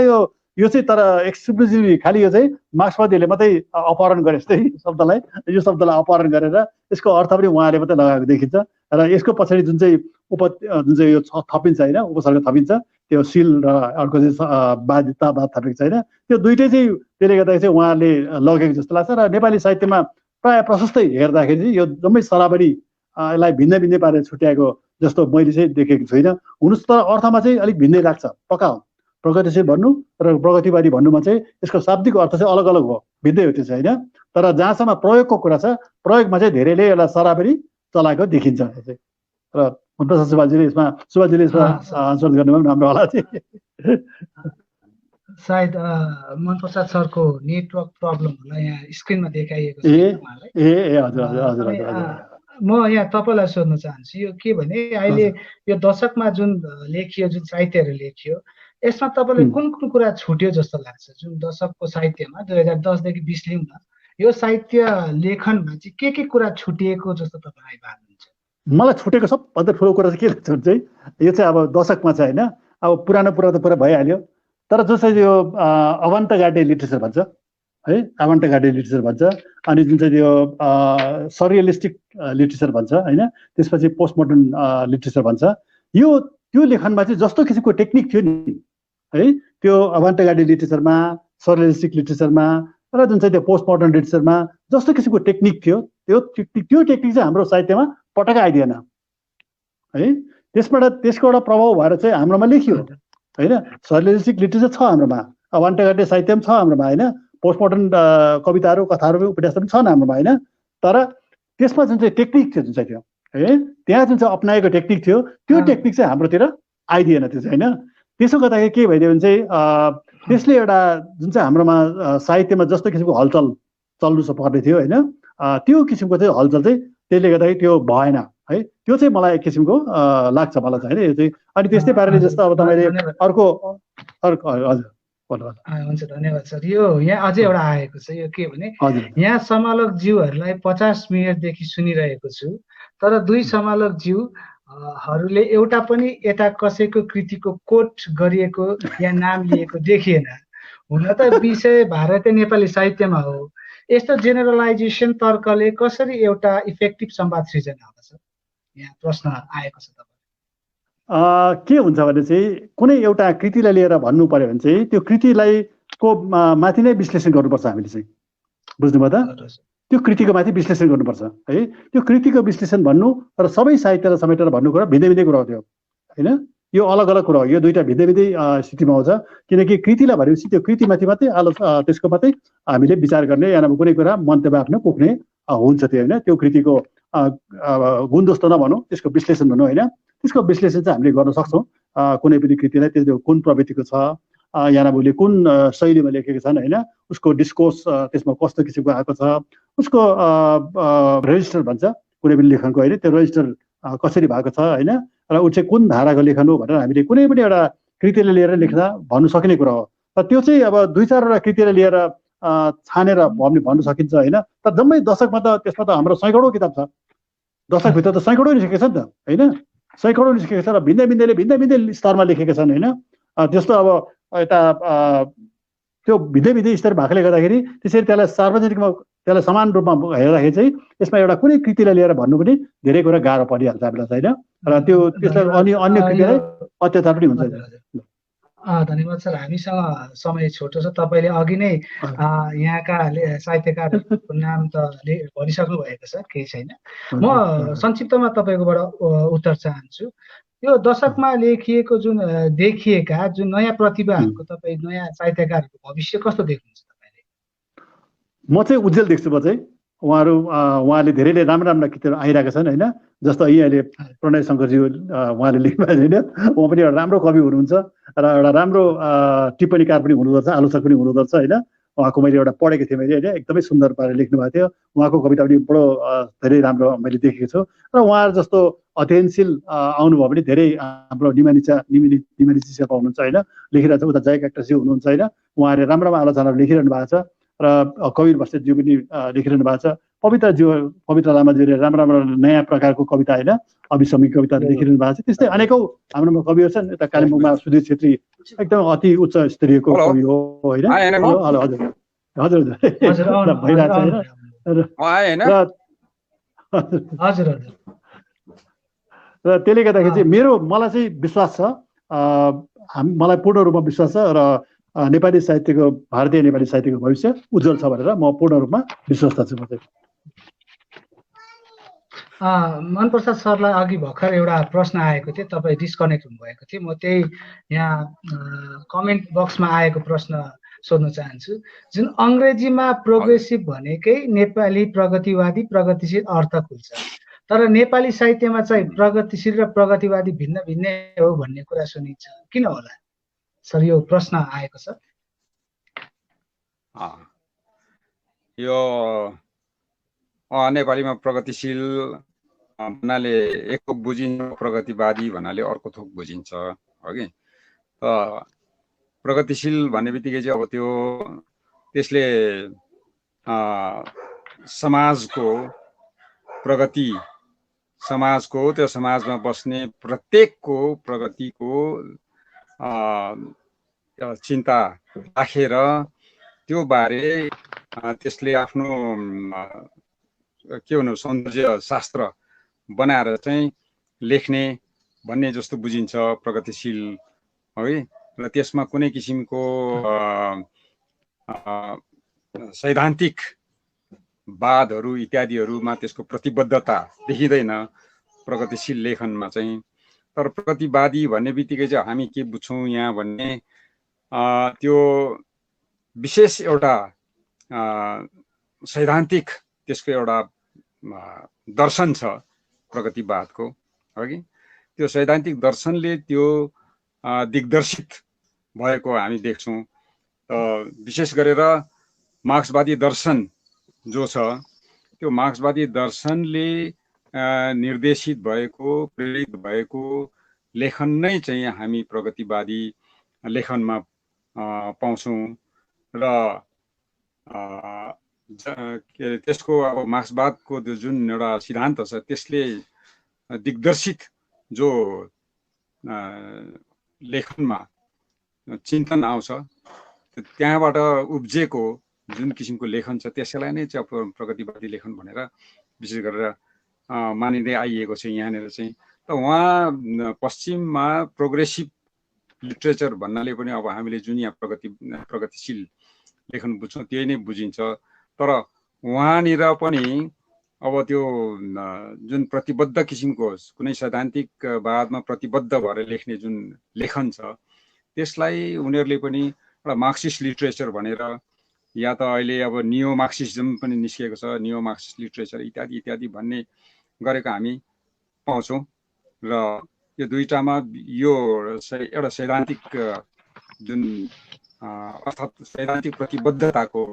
यो चाहिँ तर एक्सक्लुसिभली खालि यो चाहिँ मार्क्सवादीहरूले मात्रै अपहरण गरे जस्तै शब्दलाई, यो शब्दलाई अपहरण गरेर यसको अर्थ पनि उहाँले मात्रै लगाएको देखिन्छ। र यसको पछाडि जुन चाहिँ यो थपिन्छ होइन, उपसर्ग थपिन्छ, त्यो सिल र अर्को चाहिँ बाध्यतावाद थपेको छ होइन, त्यो दुइटै चाहिँ त्यसले गर्दाखेरि चाहिँ उहाँहरूले लगेको जस्तो लाग्छ। र नेपाली साहित्यमा प्रायः प्रशस्तै हेर्दाखेरि चाहिँ यो जम्मै सराबरी यसलाई भिन्दै भिन्दै पारेर छुट्याएको जस्तो मैले चाहिँ देखेको छुइनँ। हुनुहोस् त अर्थमा चाहिँ अलिक भिन्दै लाग्छ, पक्का हो। प्रगतिशील भन्नु र प्रगतिवादी भन्नुमा चाहिँ यसको शाब्दिक अर्थ चाहिँ अलग अलग हो, भिन्दै हो त्यो चाहिँ होइन। तर जहाँसम्म प्रयोगको कुरा छ, प्रयोगमा चाहिँ धेरैले यसलाई सराबरी चलाएको देखिन्छ चाहिँ। र हुन्छ सुभाषजीले यसमा आन्सर गर्नुभयो राम्रो होला चाहिँ। सायद मनप्रसाद सरको नेटवर्क प्रब्लम होला, यहाँ स्क्रिनमा देखाइएको छ। म यहाँ तपाईँलाई सोध्न चाहन्छु, यो के भने अहिले यो दशकमा जुन लेखियो, जुन साहित्यहरू लेखियो, यसमा तपाईँले कुन कुन कुरा छुट्यो जस्तो लाग्छ? जुन दशकको साहित्यमा 2010 देखि 20 लिउँ न, यो साहित्य लेखनमा चाहिँ के कुरा छुटिएको जस्तो तपाईँ भाग्नुहुन्छ? मलाई छुटेको सबभन्दा ठुलो कुरा चाहिँ के लाग्छ भने चाहिँ यो चाहिँ अब दशकमा चाहिँ होइन, अब पुरानो कुरा त पुरा भइहाल्यो, तर जो चाहिँ यो अवान्ट गार्डे लिटरेचर भन्छ है, अवान्ट गार्डे लिटरेचर भन्छ, अनि जुन चाहिँ यो सरियलिस्टिक लिटरेचर भन्छ होइन, त्यसपछि पोस्ट मोडर्न लिटरेचर भन्छ, त्यो लेखनमा चाहिँ जस्तो किसिमको टेक्निक थियो नि है, त्यो अवान्ट गार्डे लिटरेचरमा, सरियलिस्टिक लिटरेचरमा र जुन चाहिँ त्यो पोस्ट मोडर्न लिटरेचरमा जस्तो किसिमको टेक्निक थियो, त्यो टेक्निक चाहिँ हाम्रो साहित्यमा पटक्कै आइदिएन है। त्यसको एउटा प्रभाव भएर चाहिँ हाम्रोमा लेखियो होइन, सरियलिस्टिक लिटरेचर छ हाम्रोमा, अवान्ट गार्डे साहित्य पनि छ हाम्रोमा होइन, पोस्ट मोडर्न कविताहरू कथाहरू उपन्यास पनि छन् हाम्रोमा होइन, तर त्यसमा जुन चाहिँ टेक्निक थियो जुन चाहिँ थियो है, त्यहाँ जुन चाहिँ अप्नाएको टेक्निक थियो त्यो टेक्निक चाहिँ हाम्रोतिर आइदिएन त्यो चाहिँ होइन। त्यसो गर्दाखेरि के भइदियो भने चाहिँ त्यसले एउटा जुन चाहिँ हाम्रोमा साहित्यमा जस्तो किसिमको हलचल चल्नु पर्ने थियो होइन, त्यो किसिमको चाहिँ हलचल चाहिँ त्यसले गर्दाखेरि त्यो भएन है। त्यो चाहिँ मलाई एक किसिमको लाग्छ मलाई चाहिँ होइन यो चाहिँ। अनि त्यस्तै पाराले जस्तो अब तपाईँले अर्को हजुर हुन्छ, धन्यवाद सर। यो यहाँ अझै एउटा आएको छ, यो के भने यहाँ समालोक ज्यूहरूलाई 50 मिनटदेखि सुनिरहेको छु, तर 2 समालोक ज्यूहरूले एउटा पनि यता कसैको कृतिको कोट गरिएको या नाम लिएको देखिएन। हुन त विषय भारतीय नेपाली साहित्यमा हो, यस्तो जेनरलाइजेसन तर्कले कसरी एउटा इफेक्टिभ संवाद सृजना होला सर? यहाँ प्रश्न आएको छ। के हुन्छ भने चाहिँ कुनै एउटा कृतिलाई लिएर भन्नु पर्यो भने चाहिँ त्यो कृतिलाई को माथि नै विश्लेषण गर्नुपर्छ हामीले चाहिँ, बुझ्नुभयो त? त्यो कृतिको माथि विश्लेषण गर्नुपर्छ है। त्यो कृतिको विश्लेषण भन्नु र सबै साहित्यलाई समेटेर भन्नु कुरा भिन्दै भिन्दै कुरा हो त्यो होइन, यो अलग अलग कुरा हो, यो दुईवटा भिन्दै भिन्दै स्थितिमा आउँछ। किनकि कृतिलाई भनेपछि त्यो कृतिमाथि मात्रै त्यसको मात्रै हामीले विचार गर्ने या कुनै कुरा मन्तव्य आफ्नो पोख्ने हुन्छ त्यो होइन। त्यो कृतिको गुणदोस्त नभनौँ, त्यसको विश्लेषण भनौँ होइन, त्यसको विश्लेषण चाहिँ हामीले गर्न सक्छौँ। कुनै पनि कृतिलाई त्यो कुन प्रवृत्तिको छ, यानाबुले कुन शैलीमा लेखेका छन् होइन, उसको डिस्कोर्स त्यसमा कस्तो किसिमको आएको छ, उसको रेजिस्टर भन्छ कुनै पनि लेखनको होइन, त्यो रेजिस्टर कसरी भएको छ होइन, र ऊ चाहिँ कुन धाराको लेखन हो भनेर हामीले कुनै पनि एउटा कृतिलाई लिएर लेख्दा भन्नु सकिने कुरा हो। तर त्यो चाहिँ अब 2-4वटा कृतिलाई लिएर छानेर भन्नु सकिन्छ होइन। तर जम्मै दशकमा त त्यसमा त हाम्रो सैकडौँ किताब छ, दशकभित्र त सैकडौँ निस्केको छ नि त होइन, सैकडौँ निस्केको छ र भिन्दै भिन्दै स्तरमा लेखेका छन् होइन। त्यस्तो अब यता त्यो भिन्दै भिन्दै स्तर भएकोले गर्दाखेरि त्यसरी त्यसलाई सार्वजनिकमा त्यसलाई समान रूपमा हेर्दाखेरि चाहिँ यसमा एउटा कुनै कृतिलाई लिएर भन्नु पनि धेरै कुरा गाह्रो परिहाल्छ हामीलाई होइन, र त्यसलाई अन्य कृतिलाई अत्याचार पनि हुन्छ। धन्यवाद सर। हामीसँग समय छोटो छ, तपाईँले अघि नै यहाँका साहित्यकारहरूको नाम त भनिसक्नु भएको छ, केही छैन। म संक्षिप्तमा तपाईँकोबाट उत्तर चाहन्छु। यो दशकमा लेखिएको देखिएका जुन नयाँ प्रतिभाहरूको तपाईँ नयाँ साहित्यकारहरूको भविष्य कस्तो देख्नुहुन्छ तपाईँले? म चाहिँ उज्जवल देख्छु। म चाहिँ उहाँले धेरै राम्रा कृतिहरू आइरहेका छन् होइन। जस्तो अहिले प्रणय शङ्करजी उहाँले लेख्नु होइन, उहाँ पनि एउटा राम्रो कवि हुनुहुन्छ र एउटा राम्रो टिप्पणीकार पनि हुनुहुँदो रहेछ, आलोचक पनि हुनुहुँदो रहेछ होइन। उहाँको मैले एउटा पढेको थिएँ मैले होइन, एकदमै सुन्दर पारेर लेख्नु भएको थियो। उहाँको कविता पनि बडो धेरै राम्रो मैले देखेको छु र उहाँहरू जस्तो अध्ययनशील आउनुभयो भने धेरै हाम्रो निमानिची शेर्पा हुनुहुन्छ होइन, लेखिरहेको छ। उता जय क्याक्टसजी हुनुहुन्छ होइन, उहाँहरूले राम्रो आलोचनाहरू लेखिरहनु भएको छ र कवीर बस्नेतज्यू पनि लेखिरहनु भएको छ। पवित्र लामाज्यूले राम्रो नयाँ प्रकारको कविता होइन, अभिसमी कविताहरू लेखिरहनु भएको छ। त्यस्तै अनेकौँ हाम्रोमा कविहरू छन्। यता कालिम्पोङमा सुधीर छेत्री एकदम अति उच्च स्तरीयको कवि हो होइन। हजुर हजुर र त्यसले गर्दाखेरि चाहिँ मलाई चाहिँ विश्वास छ, मलाई पूर्ण रूपमा विश्वास छ र नेपाली साहित्यको भारतीय नेपाली साहित्यको भविष्य उज्जवल छ भनेर म पूर्ण रूपमा विश्वस्त छु। म चाहिँ मनप्रसाद सरलाई अघि भर्खर एउटा प्रश्न आएको थियो, तपाईँ डिस्कनेक्ट हुनुभएको थियो। म त्यही यहाँ कमेन्ट बक्समा आएको प्रश्न सोध्न चाहन्छु। जुन अङ्ग्रेजीमा प्रोग्रेसिभ भनेकै नेपाली प्रगतिवादी प्रगतिशील अर्थ खुल्छ, तर नेपाली साहित्यमा चाहिँ प्रगतिशील र प्रगतिवादी भिन्न भिन्नै हो भन्ने कुरा सुनिन्छ, किन होला सर? यो प्रश्न आएको छ। यो नेपालीमा प्रगतिशील भन्नाले एक थोक बुझिन्छ, प्रगतिवादी भन्नाले अर्को थोक बुझिन्छ हो कि। प्रगतिशील भन्ने बित्तिकै चाहिँ अब त्यसले समाजको प्रगति, समाजको त्यो समाजमा बस्ने प्रत्येकको प्रगतिको चिन्ता राखेर त्यो बारे त्यसले आफ्नो के भनौँ सौन्दर्य शास्त्र बनाएर चाहिँ लेख्ने भन्ने जस्तो बुझिन्छ प्रगतिशील है। र त्यसमा कुनै किसिमको सैद्धान्तिक वादहरू इत्यादिहरूमा त्यसको प्रतिबद्धता देखिँदैन प्रगतिशील लेखनमा चाहिँ। तर प्रगतिवादी भन्ने बित्तिकै चाहिँ हामी के बुझ्छौँ यहाँ भन्ने त्यो विशेष एउटा सैद्धान्तिक त्यसको एउटा दर्शन छ प्रगतिवादको, अघि त्यो सैद्धान्तिक दर्शनले त्यो दिग्दर्शित भएको हामी देख्छौँ। विशेष गरेर मार्क्सवादी दर्शन जो छ त्यो मार्क्सवादी दर्शनले निर्देशित भएको प्रेरित भएको लेखन नै चाहिँ हामी प्रगतिवादी लेखनमा पाउँछौँ। र त्यसको अब मार्क्सवादको जुन एउटा सिद्धान्त छ त्यसले दिग्दर्शित जो लेखनमा चिन्तन आउँछ त्यहाँबाट उब्जेको जुन किसिमको लेखन छ त्यसैलाई नै चाहिँ प्रगतिवादी लेखन भनेर विशेष गरेर मानिँदै आइएको छ यहाँनिर चाहिँ। त उहाँ पश्चिममा प्रोग्रेसिभ लिट्रेचर भन्नाले पनि अब हामीले जुन यहाँ प्रगतिशील लेखन बुझ्छौँ त्यही नै बुझिन्छ। तर उहाँनिर पनि अब त्यो जुन प्रतिबद्ध किसिमको कुनै सैद्धान्तिक वादमा प्रतिबद्ध भएर लेख्ने जुन लेखन छ त्यसलाई उनीहरूले पनि एउटा मार्क्सिस्ट लिट्रेचर भनेर, या त अहिले अब नियो मार्क्सिज्म पनि निस्किएको छ, नियो मार्क्सिस्ट लिट्रेचर इत्यादि इत्यादि भन्ने गरेको हामी पाउँछौँ। र यो दुईटामा यो एउटा सैद्धान्तिक जुन अर्थात् सैद्धान्तिक प्रतिबद्धताको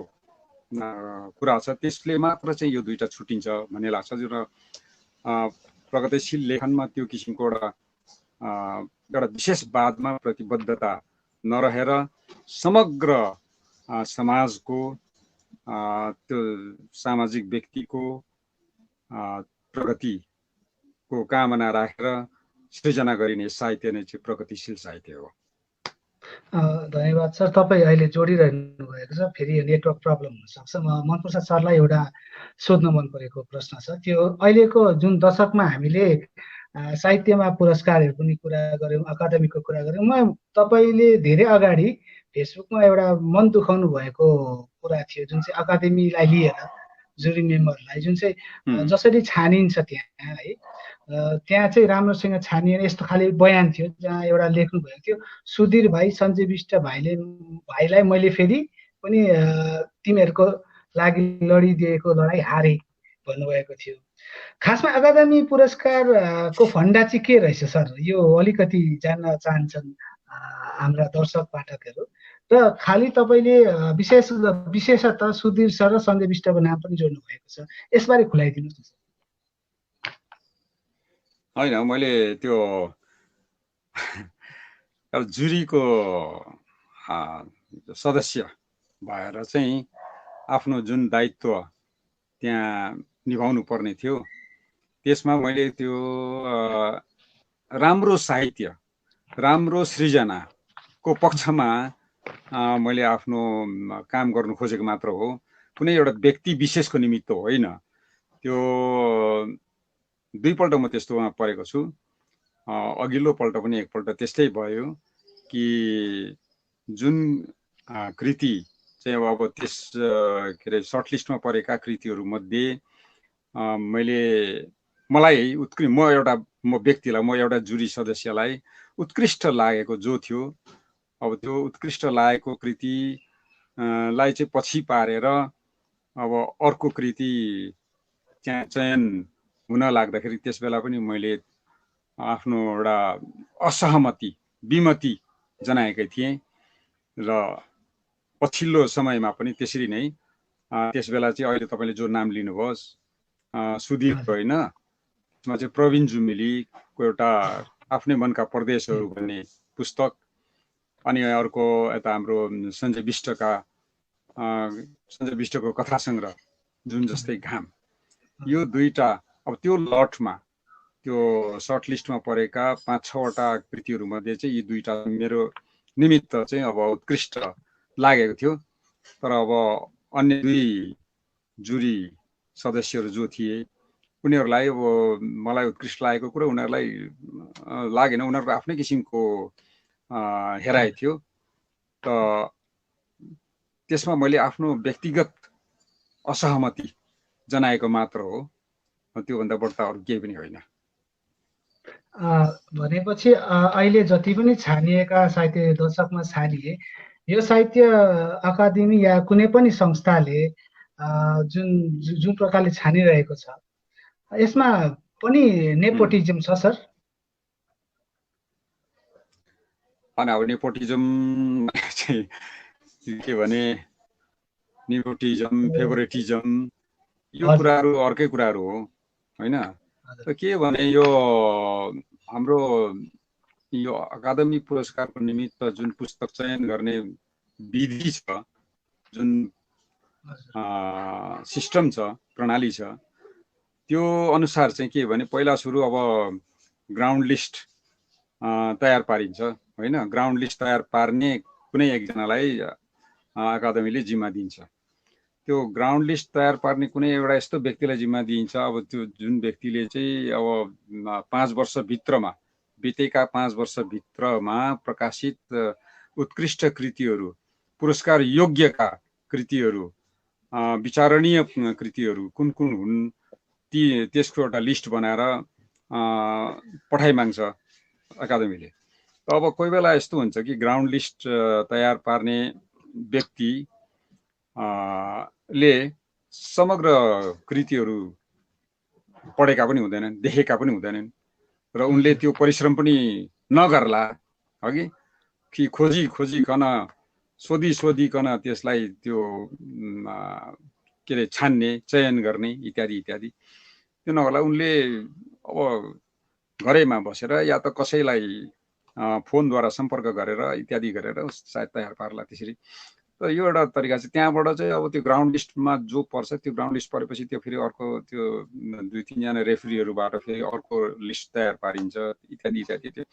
कुरा छ त्यसले मात्र चाहिँ यो दुईटा छुट्टिन्छ भन्ने लाग्छ। र प्रगतिशील लेखनमा त्यो किसिमको एउटा विशेष वादमा प्रतिबद्धता नरहेर समग्र समाजको त्यो सामाजिक व्यक्तिको प्रगतिको कामना राखेर सृजना गरिने साहित्य नै चाहिँ प्रगतिशील साहित्य हो। धन्यवाद सर, तपाईँ अहिले जोडिरहनु भएको छ, फेरि यो नेटवर्क प्रब्लम हुनसक्छ। मनप्रसाद सरलाई एउटा सोध्न मन परेको प्रश्न छ। त्यो अहिलेको जुन दशकमा हामीले साहित्यमा पुरस्कारहरू पनि कुरा गऱ्यौँ, अकादमीको कुरा गऱ्यौँ, तपाईँले धेरै अगाडि फेसबुकमा एउटा मन दुखाउनु भएको कुरा थियो जुन चाहिँ अकादमीलाई लिएर जुरी मेम्बरलाई जुन चाहिँ जसरी छानिन्छ त्यहाँ है, त्यहाँ चाहिँ राम्रोसँग छानिएन यस्तो खाले बयान थियो जहाँ एउटा लेख्नु भएको थियो, सुधीर भाइ सञ्जय विष्ट भाइलाई मैले फेरि पनि तिमीहरूको लागि लडिदिएको लडाइँ हारे भन्नुभएको थियो। खासमा अकादमी पुरस्कारको फन्डा चाहिँ के रहेछ सर, यो अलिकति जान्न चाहन्छन् हाम्रा दर्शक पाठकहरू। र खालि तपाईँले विशेषतः सुधीर सर र सञ्जय विष्टको नाम पनि जोड्नु भएको छ, यसबारे खुलाइदिनुहोस् न। होइन, मैले त्यो जुरीको सदस्य भएर चाहिँ आफ्नो जुन दायित्व त्यहाँ निभाउनु पर्ने थियो त्यसमा मैले त्यो राम्रो साहित्य राम्रो सृजनाको पक्षमा मैले आफ्नो काम गर्नु खोजेको मात्र हो, कुनै एउटा व्यक्ति विशेषको निमित्त होइन। त्यो दुईपल्ट म त्यस्तोमा परेको छु। अघिल्लो पल्ट पनि एकपल्ट त्यस्तै भयो कि जुन कृति चाहिँ अब त्यस के अरे सर्टलिस्टमा परेका कृतिहरूमध्ये मलाई म व्यक्तिलाई म एउटा जुरी सदस्यलाई उत्कृष्ट लागेको जो थियो, अब त्यो उत्कृष्ट लागेको कृतिलाई चाहिँ पछि पारेर अब अर्को कृति चयन हुन लाग्दाखेरि त्यस बेला पनि मैले आफ्नो एउटा असहमति विमति जनाएकै थिएँ। र पछिल्लो समयमा पनि त्यसरी नै त्यस बेला चाहिँ अहिले तपाईँले जो नाम लिनुभयो सुधीर होइन, त्यसमा चाहिँ प्रवीण जुमेलीको एउटा आफ्नै मनका परदेशहरू भन्ने पुस्तक अनि अर्को यता हाम्रो सञ्जय विष्टको कथा सङ्ग्रह जुन जस्तै घाम, यो दुईटा अब त्यो लटमा त्यो सर्ट लिस्टमा परेका 5-6वटा कृतिहरू मध्ये चाहिँ यी दुईटा मेरो निमित्त चाहिँ अब उत्कृष्ट लागेको थियो। तर अब अन्य दुई जुरी सदस्यहरू जो थिए उनीहरूलाई अब मलाई उत्कृष्ट लागेको कुरा उनीहरूलाई लागेन, उनीहरूको आफ्नै किसिमको हेराइ थियो। त त्यसमा मैले आफ्नो व्यक्तिगत असहमति जनाएको मात्र हो, त्योभन्दा बढ्ता अरू केही पनि होइन। भनेपछि अहिले जति पनि छानिएका साहित्य दशकमा छानिए, यो साहित्य अकादमी या कुनै पनि संस्थाले जुन प्रकारले छानिरहेको छ, यसमा पनि नेपोटिजम छ सर? अनि अब नेपोटिजम चाहिँ के भने, नेपोटिजम, फेभरेटिजम यो कुराहरू अर्कै कुराहरू हो होइन। त के भने यो हाम्रो यो अकादमी पुरस्कारको निमित्त जुन पुस्तक चयन गर्ने विधि छ, जुन सिस्टम छ, प्रणाली छ, त्यो अनुसार चाहिँ के भने पहिला सुरु अब ग्राउन्ड लिस्ट तयार पारिन्छ होइन। ग्राउन्ड लिस्ट तयार पार्ने कुनै एकजनालाई अकादमीले जिम्मा दिन्छ। त्यो ग्राउन्ड लिस्ट तयार पार्ने कुनै एउटा यस्तो व्यक्तिलाई जिम्मा दिइन्छ, अब त्यो जुन व्यक्तिले चाहिँ अब 5 वर्षभित्रमा बितेका 5 वर्षभित्रमा प्रकाशित उत्कृष्ट कृतिहरू, पुरस्कार योग्यका कृतिहरू, विचारणीय कृतिहरू कुन कुन हुन् त्यसको एउटा लिस्ट बनाएर पठाइ माग्छ अकादमीले। अब कोही बेला यस्तो हुन्छ कि ग्राउन्ड लिस्ट तयार पार्ने व्यक्ति ले समग्र कृतिहरू पढेका पनि हुँदैनन्, देखेका पनि हुँदैनन्, र उनले त्यो परिश्रम पनि नगर्ला कि खोजिकन सोधिकन त्यसलाई त्यो के अरे छान्ने, चयन गर्ने इत्यादि इत्यादि त्यो नगर्ला। उनले अब घरैमा बसेर या त कसैलाई फोनद्वारा सम्पर्क गरेर इत्यादि गरेर सायद तयार पार्ला त्यसरी। त यो एउटा तरिका छ। त्यहाँबाट चाहिँ अब त्यो ग्राउन्ड लिस्टमा जो पर्छ, त्यो ग्राउन्ड लिस्ट परेपछि त्यो फेरि अर्को त्यो 2-3जना रेफ्रीहरूबाट फेरि अर्को लिस्ट तयार पारिन्छ इत्यादि इत्यादि।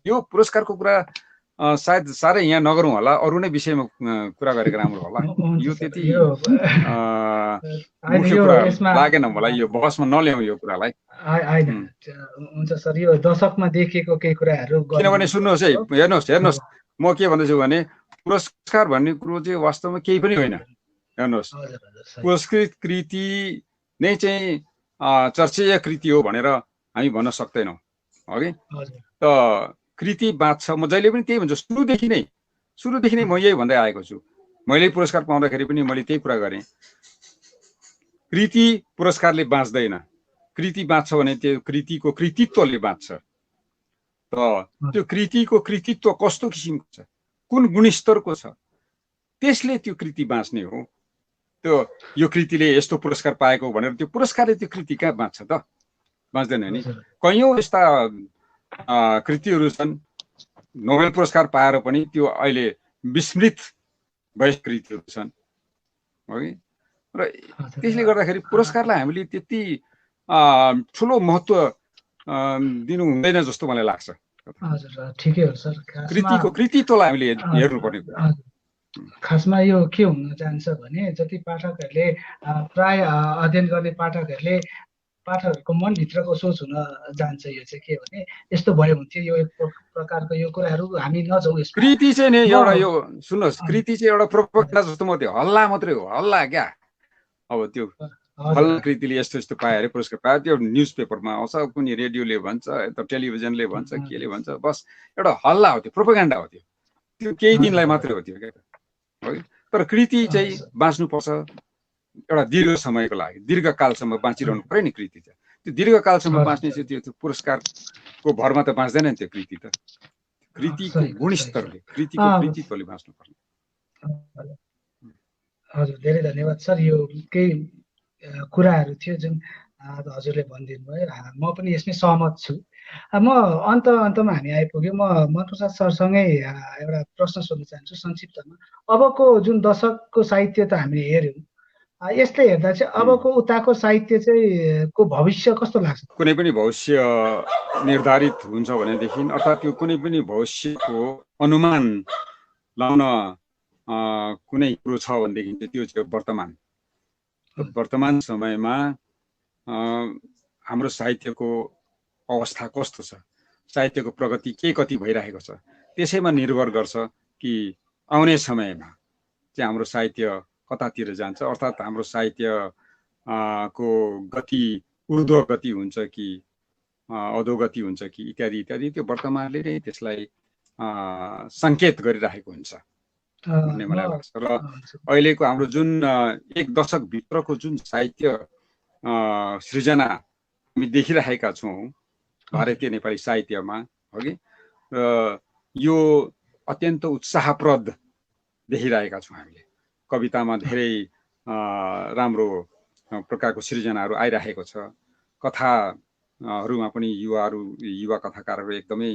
यो पुरस्कारको कुरा सायद साह्रै यहाँ नगरौँ होला, अरू नै विषयमा कुरा गरेको राम्रो होला। यो त्यति मुख्य कुरा लागेन मलाई, यो बहसमा नल्याउँ यो कुरालाई। हुन्छ सर, यो दशकमा देखिएको केही कुराहरू किनभने सुन्नुहोस् है, हेर्नुहोस् म के भन्दैछु भने पुरस्कार भन्ने कुरो चाहिँ वास्तवमा केही पनि होइन। हेर्नुहोस्, पुरस्कृत कृति नै चाहिँ चर्चेय कृति हो भनेर हामी भन्न सक्दैनौँ अघि। त कृति बाँच्छ, म जहिले पनि त्यही भन्छु, सुरुदेखि नै म यही भन्दै आएको छु। मैले पुरस्कार पाउँदाखेरि पनि मैले त्यही कुरा गरेँ, कृति पुरस्कारले बाँच्दैन, कृति बाँच्छ भने त्यो कृतिको कृतित्वले बाँच्छ। त त्यो कृतिको कृतित्व कस्तो किसिमको छ, कुन गुणस्तरको छ, त्यसले त्यो कृति बाँच्ने हो। त्यो यो कृतिले यस्तो पुरस्कार पाएको भनेर त्यो पुरस्कारले त्यो कृति कहाँ बाँच्छ त? बाँच्दैन नि। कैयौँ यस्ता कृतिहरू छन् नोबेल पुरस्कार पाएर पनि त्यो अहिले विस्मृत भएका कृतिहरू छन् है। र त्यसले गर्दाखेरि पुरस्कारलाई हामीले त्यति ठुलो महत्त्व दिनु हुँदैन जस्तो मलाई लाग्छ। हजुर, ठिकै हो सर। कृतिको कृतित्वलाई हामीले हेर्नुपर्ने कुरा। खासमा यो के हुन जान्छ भने जति पाठकहरूले प्राय अध्ययन गर्ने पाठकहरूको मनभित्रको सोच हुन जान्छ। यो चाहिँ के भने यस्तो भयो हुन्थ्यो, यो एक प्रकारको यो कुराहरू हामी नजाउँ। कृति चाहिँ नि एउटा यो सुन्नुहोस्, कृति चाहिँ एउटा प्रोपोगन्डा जस्तो मात्रै हो, हल्ला मात्रै हो, हल्ला क्या। अब त्यो फल्ला कृतिले यस्तो यस्तो पायो अरे, पुरस्कार पायो, त्यो न्युज पेपरमा आउँछ, कुनै रेडियोले भन्छ, यता टेलिभिजनले भन्छ, केले भन्छ, बस एउटा हल्ला हो, त्यो प्रोपोगन्डा हो। त्यो केही दिनलाई मात्रै हो त्यो क्या। तर कृति चाहिँ बाँच्नुपर्छ एउटा दीर्घ समयको लागि, दीर्घकालसम्म बाँचिरहनु पर्यो नि कृति चाहिँ। त्यो दीर्घकालसम्म बाँच्ने चाहिँ त्यो पुरस्कारको भरमा त बाँच्दैन नि त्यो कृति त। कृतिको गुणस्तरले, कृतिको कृतित्वले बाँच्नु पर्ने। हजुर, धेरै धन्यवाद सर। यो केही कुराहरू थियो जुन हजुरले भनिदिनु भयो, म पनि यसमै सहमत छु। म अन्तमा हामी आइपुग्यौँ। म मनप्रसाद सरसँगै एउटा प्रश्न सोध्न चाहन्छु संक्षिप्तमा। अबको जुन दशकको साहित्य त हामीले हेऱ्यौँ, यसले हेर्दा चाहिँ अबको उताको साहित्य चाहिँ को भविष्य कस्तो लाग्छ? कुनै पनि भविष्य निर्धारित हुन्छ भनेदेखि, अर्थात् त्यो कुनै पनि भविष्यको अनुमान लाउन कुनै कुरो छ भनेदेखि त्यो चाहिँ वर्तमान समयमा हाम्रो साहित्यको अवस्था कस्तो छ, साहित्यको प्रगति के कति भइरहेको छ, त्यसैमा निर्भर गर्छ कि आउने समयमा चाहिँ हाम्रो साहित्य कतातिर जान्छ। अर्थात् हाम्रो साहित्य को गति ऊर्ध्व गति हुन्छ कि अधोगति हुन्छ कि इत्यादि इत्यादि, त्यो वर्तमानले नै त्यसलाई सङ्केत गरिरहेको हुन्छ भन्ने मलाई लाग्छ। र अहिलेको हाम्रो जुन एक दशकभित्रको जुन साहित्य सृजना हामी देखिरहेका छौँ भारतीय नेपाली साहित्यमा, हगि, र यो अत्यन्त उत्साहप्रद देखिरहेका छौँ हामीले। कवितामा धेरै राम्रो प्रकारको सृजनाहरू आइरहेको छ। कथाहरूमा पनि युवा कथाकारहरू एकदमै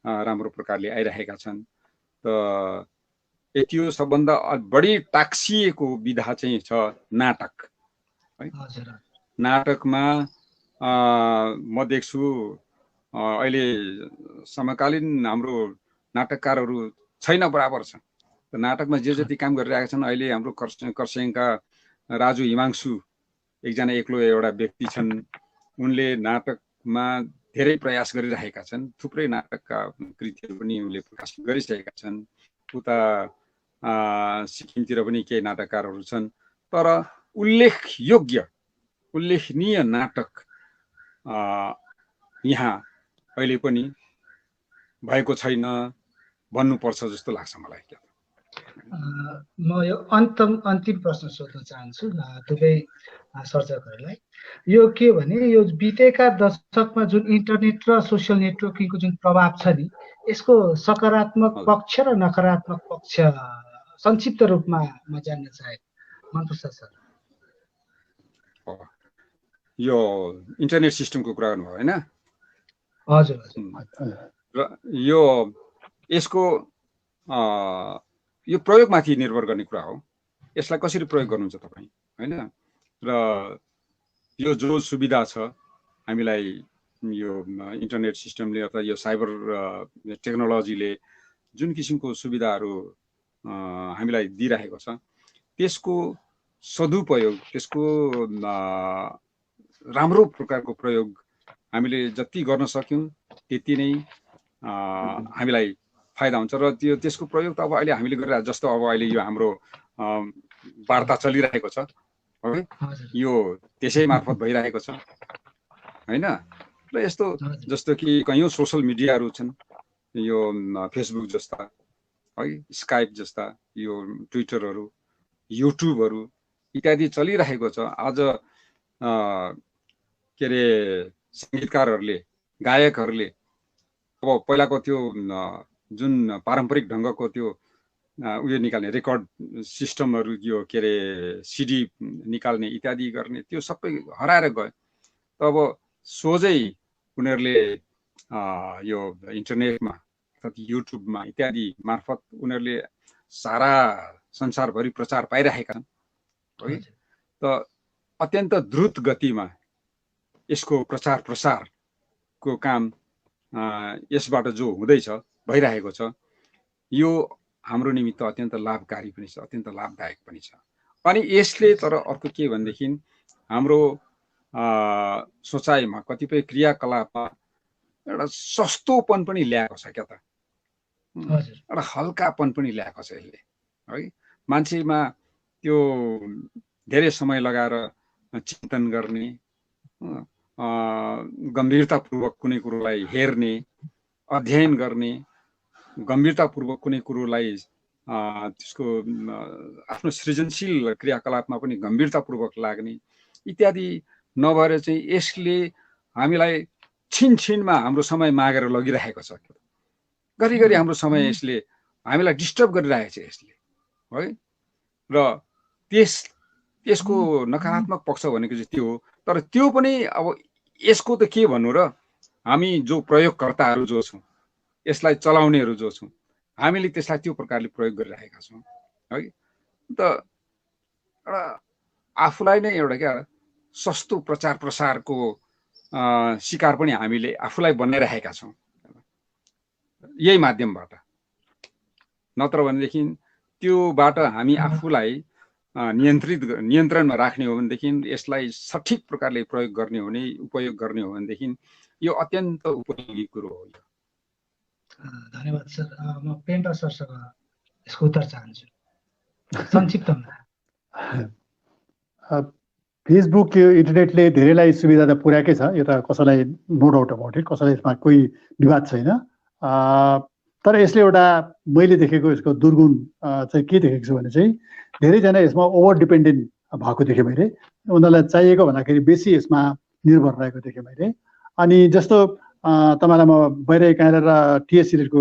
राम्रो प्रकारले आइरहेका छन्। र यो सबभन्दा बढी टाक्सिएको विधा चाहिँ छ नाटक है। नाटकमा म देख्छु अहिले समकालीन हाम्रो नाटककारहरू छैन बराबर छ। नाटकमा जे जति काम गरिरहेका छन् अहिले हाम्रो खरसाङका राजु हिमांशु एकजना एक्लो एउटा व्यक्ति छन्। उनले नाटकमा धेरै प्रयास गरिरहेका छन्। थुप्रै नाटकका कृतिहरू पनि उनले प्रकाशित गरिसकेका छन्। उता सिक्किमतिर पनि केही नाटककारहरू छन्। तर उल्लेखनीय नाटक यहाँ अहिले पनि भएको छैन भन्नुपर्छ जस्तो लाग्छ मलाई। म यो अन्तिम प्रश्न सोध्न चाहन्छु दुवै सर्जकहरूलाई। यो के भने, यो बितेका दशकमा जुन इन्टरनेट र सोसियल नेटवर्किङको जुन प्रभाव छ नि, यसको सकारात्मक पक्ष र नकारात्मक पक्ष संक्षिप्त रूपमा म जान्न चाहेको। मनप्रसाद सर, यो इन्टरनेट सिस्टमको कुरा गर्नुभयो होइन? हजुर। र यसको यो प्रयोगमाथि निर्भर गर्ने कुरा हो। यसलाई कसरी प्रयोग गर्नुहुन्छ तपाईँ, होइन? र यो जो सुविधा छ हामीलाई यो इन्टरनेट सिस्टमले अथवा यो साइबर टेक्नोलोजीले जुन किसिमको सुविधाहरू हामीलाई दिइरहेको छ, त्यसको सदुपयोग, त्यसको राम्रो प्रकारको प्रयोग हामीले जति गर्न सक्यौँ त्यति नै हामीलाई फाइदा हुन्छ। र त्यसको प्रयोग त अब अहिले हामीले गरिरहेको जस्तो अब अहिले यो हाम्रो वार्ता चलिरहेको छ है, यो त्यसै मार्फत भइरहेको छ होइन? र यस्तो जस्तो कि कयौँ सोसल मिडियाहरू छन्, यो फेसबुक जस्ता है, स्काइप जस्ता, यो ट्विटरहरू, युट्युबहरू इत्यादि चलिरहेको छ। आज के अरे सङ्गीतकारहरूले, गायकहरूले अब पहिलाको त्यो जुन पारम्परिक ढङ्गको त्यो उयो निकाल्ने रेकर्ड सिस्टमहरू, यो के अरे सिडी निकाल्ने इत्यादि गर्ने, त्यो सबै हराएर गयो। त अब सोझै उनीहरूले यो इन्टरनेटमा अर्थात् युट्युबमा इत्यादि मार्फत उनीहरूले सारा संसारभरि प्रचार पाइरहेका छन् है। त अत्यन्त द्रुत गतिमा यसको प्रचार प्रसारको काम यसबाट जो हुँदैछ, भइरहेको छ, यो हाम्रो निमित्त अत्यन्त लाभकारी पनि छ, अत्यन्त लाभदायक पनि छ। अनि यसले तर अर्को के भनेदेखि हाम्रो सोचाइमा, कतिपय क्रियाकलापमा एउटा सस्तोपन पनि ल्याएको छ क्या त, एउटा हल्कापन पनि ल्याएको छ यसले है। मान्छेमा त्यो धेरै समय लगाएर चिन्तन गर्ने, गम्भीरतापूर्वक कुनै कुरोलाई हेर्ने, अध्ययन गर्ने, गम्भीरतापूर्वक कुनै कुरोलाई त्यसको आफ्नो सृजनशील क्रियाकलापमा पनि गम्भीरतापूर्वक लाग्ने इत्यादि नभएर चाहिँ यसले हामीलाई छिनछिनमा हाम्रो समय मागेर लगिरहेको छ। घरिघरि हाम्रो समय यसले हामीलाई डिस्टर्ब गरिरहेको छ यसले है। र त्यसको नकारात्मक पक्ष भनेको चाहिँ त्यो हो, तर त्यो पनि अब यसको त के भन्नु र, हामी जो प्रयोगकर्ताहरू जो छौँ, यसलाई चलाउनेहरू जो छौँ, हामीले त्यसलाई त्यो प्रकारले प्रयोग गरिरहेका छौँ है। त एउटा आफूलाई नै एउटा क्या सस्तो प्रचार प्रसारको शिकार पनि हामीले आफूलाई बनाइरहेका छौँ यही माध्यमबाट। नत्र भनेदेखि त्योबाट हामी आफूलाई नियन्त्रणमा राख्ने हो भनेदेखि, यसलाई सठिक प्रकारले प्रयोग गर्ने हो भने, उपयोग गर्ने हो भनेदेखि यो अत्यन्त उपयोगी कुरो हो। धन्यवाद सर। म पेम्पा सरसँग यसको उत्तर चाहन्छु संक्षिप्तमा। फेसबुक इन्टरनेटले धेरैलाई सुविधा त पुर्याएकै छ, यो त कसैलाई नो डाउट अबाउट इट, कसैलाई यसमा कोही विवाद छैन। तर यसले एउटा मैले देखेको यसको दुर्गुण चाहिँ के देखेको छु भने चाहिँ धेरैजना यसमा ओभर डिपेन्डेन्ट भएको देखेँ मैले। उनीहरूलाई चाहिएको भन्दाखेरि बेसी यसमा निर्भर रहेको देखेँ मैले। अनि जस्तो तपाईँलाई म बैरागी काँडा र टिएस सिलेटको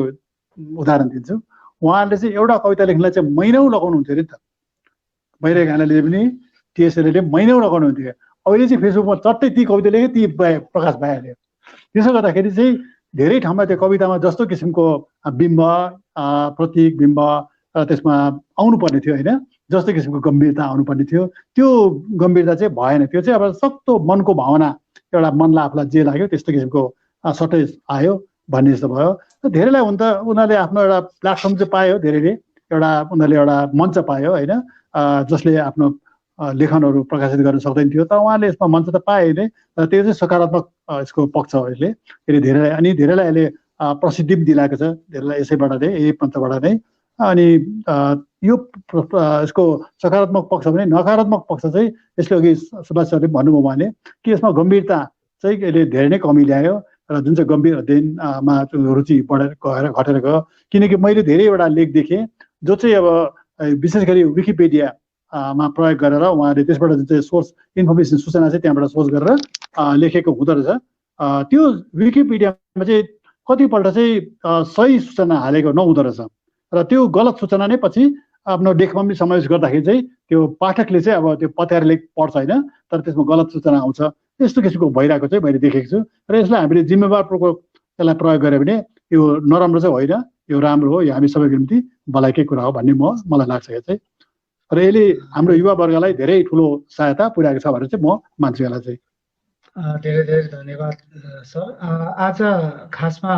उदाहरण दिन्छु। उहाँहरूले चाहिँ एउटा कविता लेख्नलाई चाहिँ महिनौ लगाउनुहुन्थ्यो अरे नि त। बैरागी काँडाले पनि टिएस सिलेटले महिनौ लगाउनुहुन्थ्यो। अहिले चाहिँ फेसबुकमा चट्टै ती कविता लेख्यो, ती प्रकाश भइहाल्यो। त्यसो गर्दाखेरि चाहिँ धेरै ठाउँमा त्यो कवितामा जस्तो किसिमको बिम्ब, प्रतीक, बिम्ब त्यसमा आउनुपर्ने थियो होइन, जस्तो किसिमको गम्भीरता आउनुपर्ने थियो, त्यो गम्भीरता चाहिँ भएन। त्यो चाहिँ अब सक्तो मनको भावना, एउटा मनलाई आफूलाई जे लाग्यो त्यस्तो किसिमको सटै आयो भन्ने जस्तो भयो। धेरैलाई हुन त उनीहरूले आफ्नो एउटा प्लेटफर्म चाहिँ पायो, धेरैले एउटा उनीहरूले एउटा मञ्च पायो होइन, जसले आफ्नो लेखनहरू प्रकाशित गर्न सक्दैन थियो, तर उहाँले यसमा मञ्च त पाए नै। र त्यो चाहिँ सकारात्मक यसको पक्ष हो। यसले धेरैलाई, अनि धेरैलाई अहिले प्रसिद्धि पनि दिलाएको छ, धेरैलाई यसैबाट नै, यही मञ्चबाट नै। अनि यो यसको सकारात्मक पक्ष भने, नकारात्मक पक्ष चाहिँ यसले अघि सुभाष सरले भन्नुभयो भने कि यसमा गम्भीरता चाहिँ यसले धेरै नै कमी ल्यायो र जुन चाहिँ गम्भीर अध्ययनमा रुचि बढेर गएर घटेर गयो। किनकि मैले धेरैवटा लेख देखेँ जो चाहिँ अब विशेष गरी विकिपेडिया मा प्रयोग गरेर उहाँले त्यसबाट जुन चाहिँ सोर्स इन्फर्मेसन, सूचना चाहिँ त्यहाँबाट सोर्स गरेर लेखेको हुँदो रहेछ। त्यो विकिपिडियामा चाहिँ कतिपल्ट चाहिँ सही सूचना हालेको नहुँदो रहेछ, र त्यो गलत सूचना नै पछि आफ्नो लेखमा पनि समावेश गर्दाखेरि चाहिँ त्यो पाठकले चाहिँ अब त्यो पत्याएर लेख पढ्छ होइन, तर त्यसमा गलत सूचना आउँछ। यस्तो किसिमको भइरहेको चाहिँ मैले देखेको छु। र यसलाई हामीले जिम्मेवारपूर्वक यसलाई प्रयोग गऱ्यो भने यो नराम्रो चाहिँ होइन, यो राम्रो हो, यो हामी सबैको निम्ति भलाइकै कुरा हो भन्ने मलाई लाग्छ। यो चाहिँ र यसले हाम्रो युवावर्गलाई धेरै ठुलो सहायता पुर्याएको छ भनेर चाहिँ म मान्छु यसलाई चाहिँ। धेरै धेरै धन्यवाद सर। आज खासमा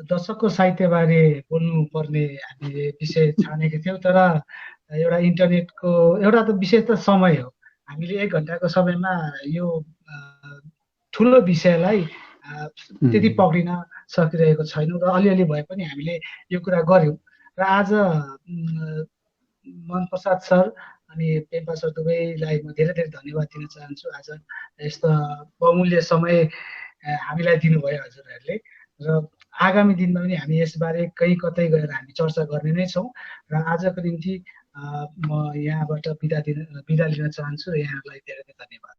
दशकको साहित्यबारे बोल्नुपर्ने हामीले विषय छानेको थियौँ, तर एउटा इन्टरनेटको एउटा त विषय त समय हो। हामीले 1 घन्टाको समयमा यो ठुलो विषयलाई त्यति पक्रिन सकिरहेको छैनौँ, र अलिअलि भए पनि हामीले यो कुरा गऱ्यौँ। र आज मन प्रसाद सर अनि पेम्पा सर दुवैलाई म धेरै धेरै धन्यवाद दिन चाहन्छु। आज यस्तो बहुमूल्य समय हामीलाई दिनुभयो हजुरहरूले, र आगामी दिनमा पनि हामी यसबारे कहीँ कतै गएर हामी चर्चा गर्ने नै छौँ। र आजको निम्ति म यहाँबाट बिदा लिन चाहन्छु। यहाँहरूलाई धेरै धेरै धन्यवाद।